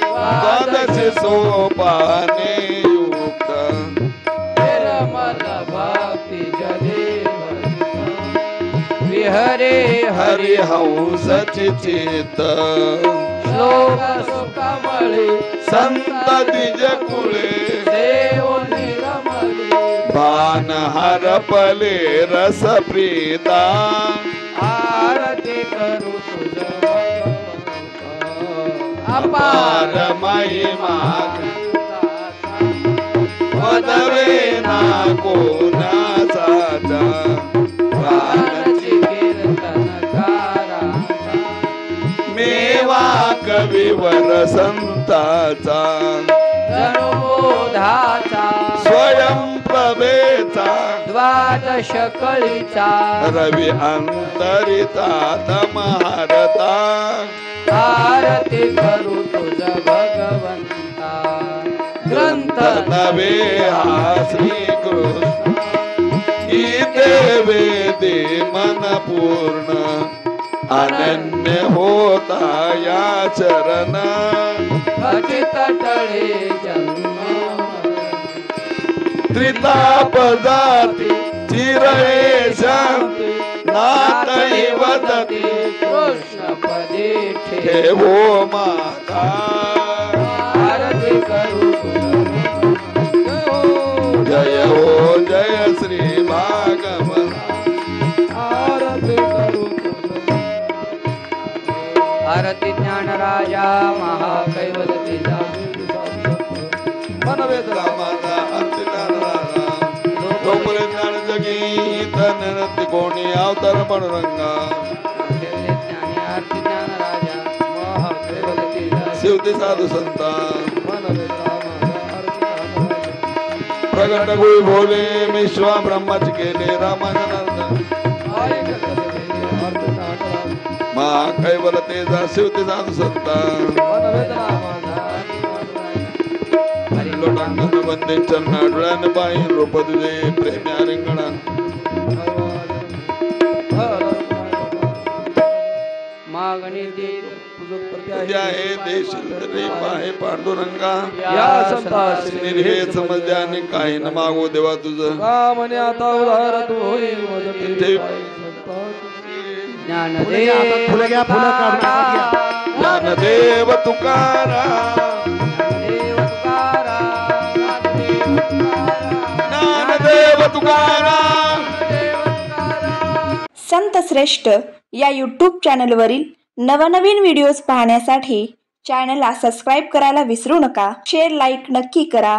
Speaker 3: द्वादश सोपाने युक्त
Speaker 4: निर्मल भक्ति जले विहरे
Speaker 3: हरि हंस चित
Speaker 4: श्लोक सुकमळी
Speaker 3: संत द्विज कुळे
Speaker 4: देव निरमली
Speaker 3: भान हरपले रस प्रीता
Speaker 4: आरती करू तुझ
Speaker 3: अपार महिमा वदवे ना कोणाचा
Speaker 4: प्राणची कीर्तनकारा
Speaker 3: मेवा कविवर संताचा
Speaker 4: जन्मोधाचा
Speaker 3: स्वयं प्रभेचा
Speaker 4: द्वादश कळीचा
Speaker 3: रवी अंतरिता तमहारता
Speaker 4: आरती करू तुझ भगवंता ग्रंथ
Speaker 3: नवे हा श्रीकृष्ण गीते वेदे मन पूर्ण अनन्य होता या चरण
Speaker 4: खचित टळे जन्म
Speaker 3: त्रिताप जाती चिरळे शांती नातई वदती
Speaker 4: कृष्ण पदे
Speaker 3: ठेवो माता
Speaker 4: आरती करू
Speaker 3: जय हो जय श्री भागवत
Speaker 4: आरती करू आरती ज्ञान राजा महाकैवल्य
Speaker 3: रामाचा अंतिनारायणा डोंबरे ज्ञान जगी तन कोणी अवतार पांडुरंगा
Speaker 4: आरती ज्ञान राजा महाकैवल्य
Speaker 3: शिवती साधू संता प्रगट गुई भोले विश्वा ब्रह्माची केले रामानंद महाकैवल तेजा शिवती साधू संता लोटांगण बंदे चरणा डोळ्याने पायी रूप तुझे प्रेम्या रिंगणा
Speaker 4: मागणी दे
Speaker 3: हे देशील रे पाहे पांडुरंगा
Speaker 4: या संतास
Speaker 3: निर्हे समजल्याने काही न मागो देवा तुझं
Speaker 5: कामने आता उदार तू होई मोजते
Speaker 4: ज्ञानदेव
Speaker 5: फुलं घ्या फुलं काढून
Speaker 3: ज्ञानदेव तुकाराम ज्ञानदेव तुकाराम
Speaker 1: संत श्रेष्ठ या यूट्यूब चॅनलवरील नवनवीन व्हिडिओज पाहण्यासाठी चॅनलला सबस्क्राईब करायला विसरू नका. शेअर लाईक नक्की करा.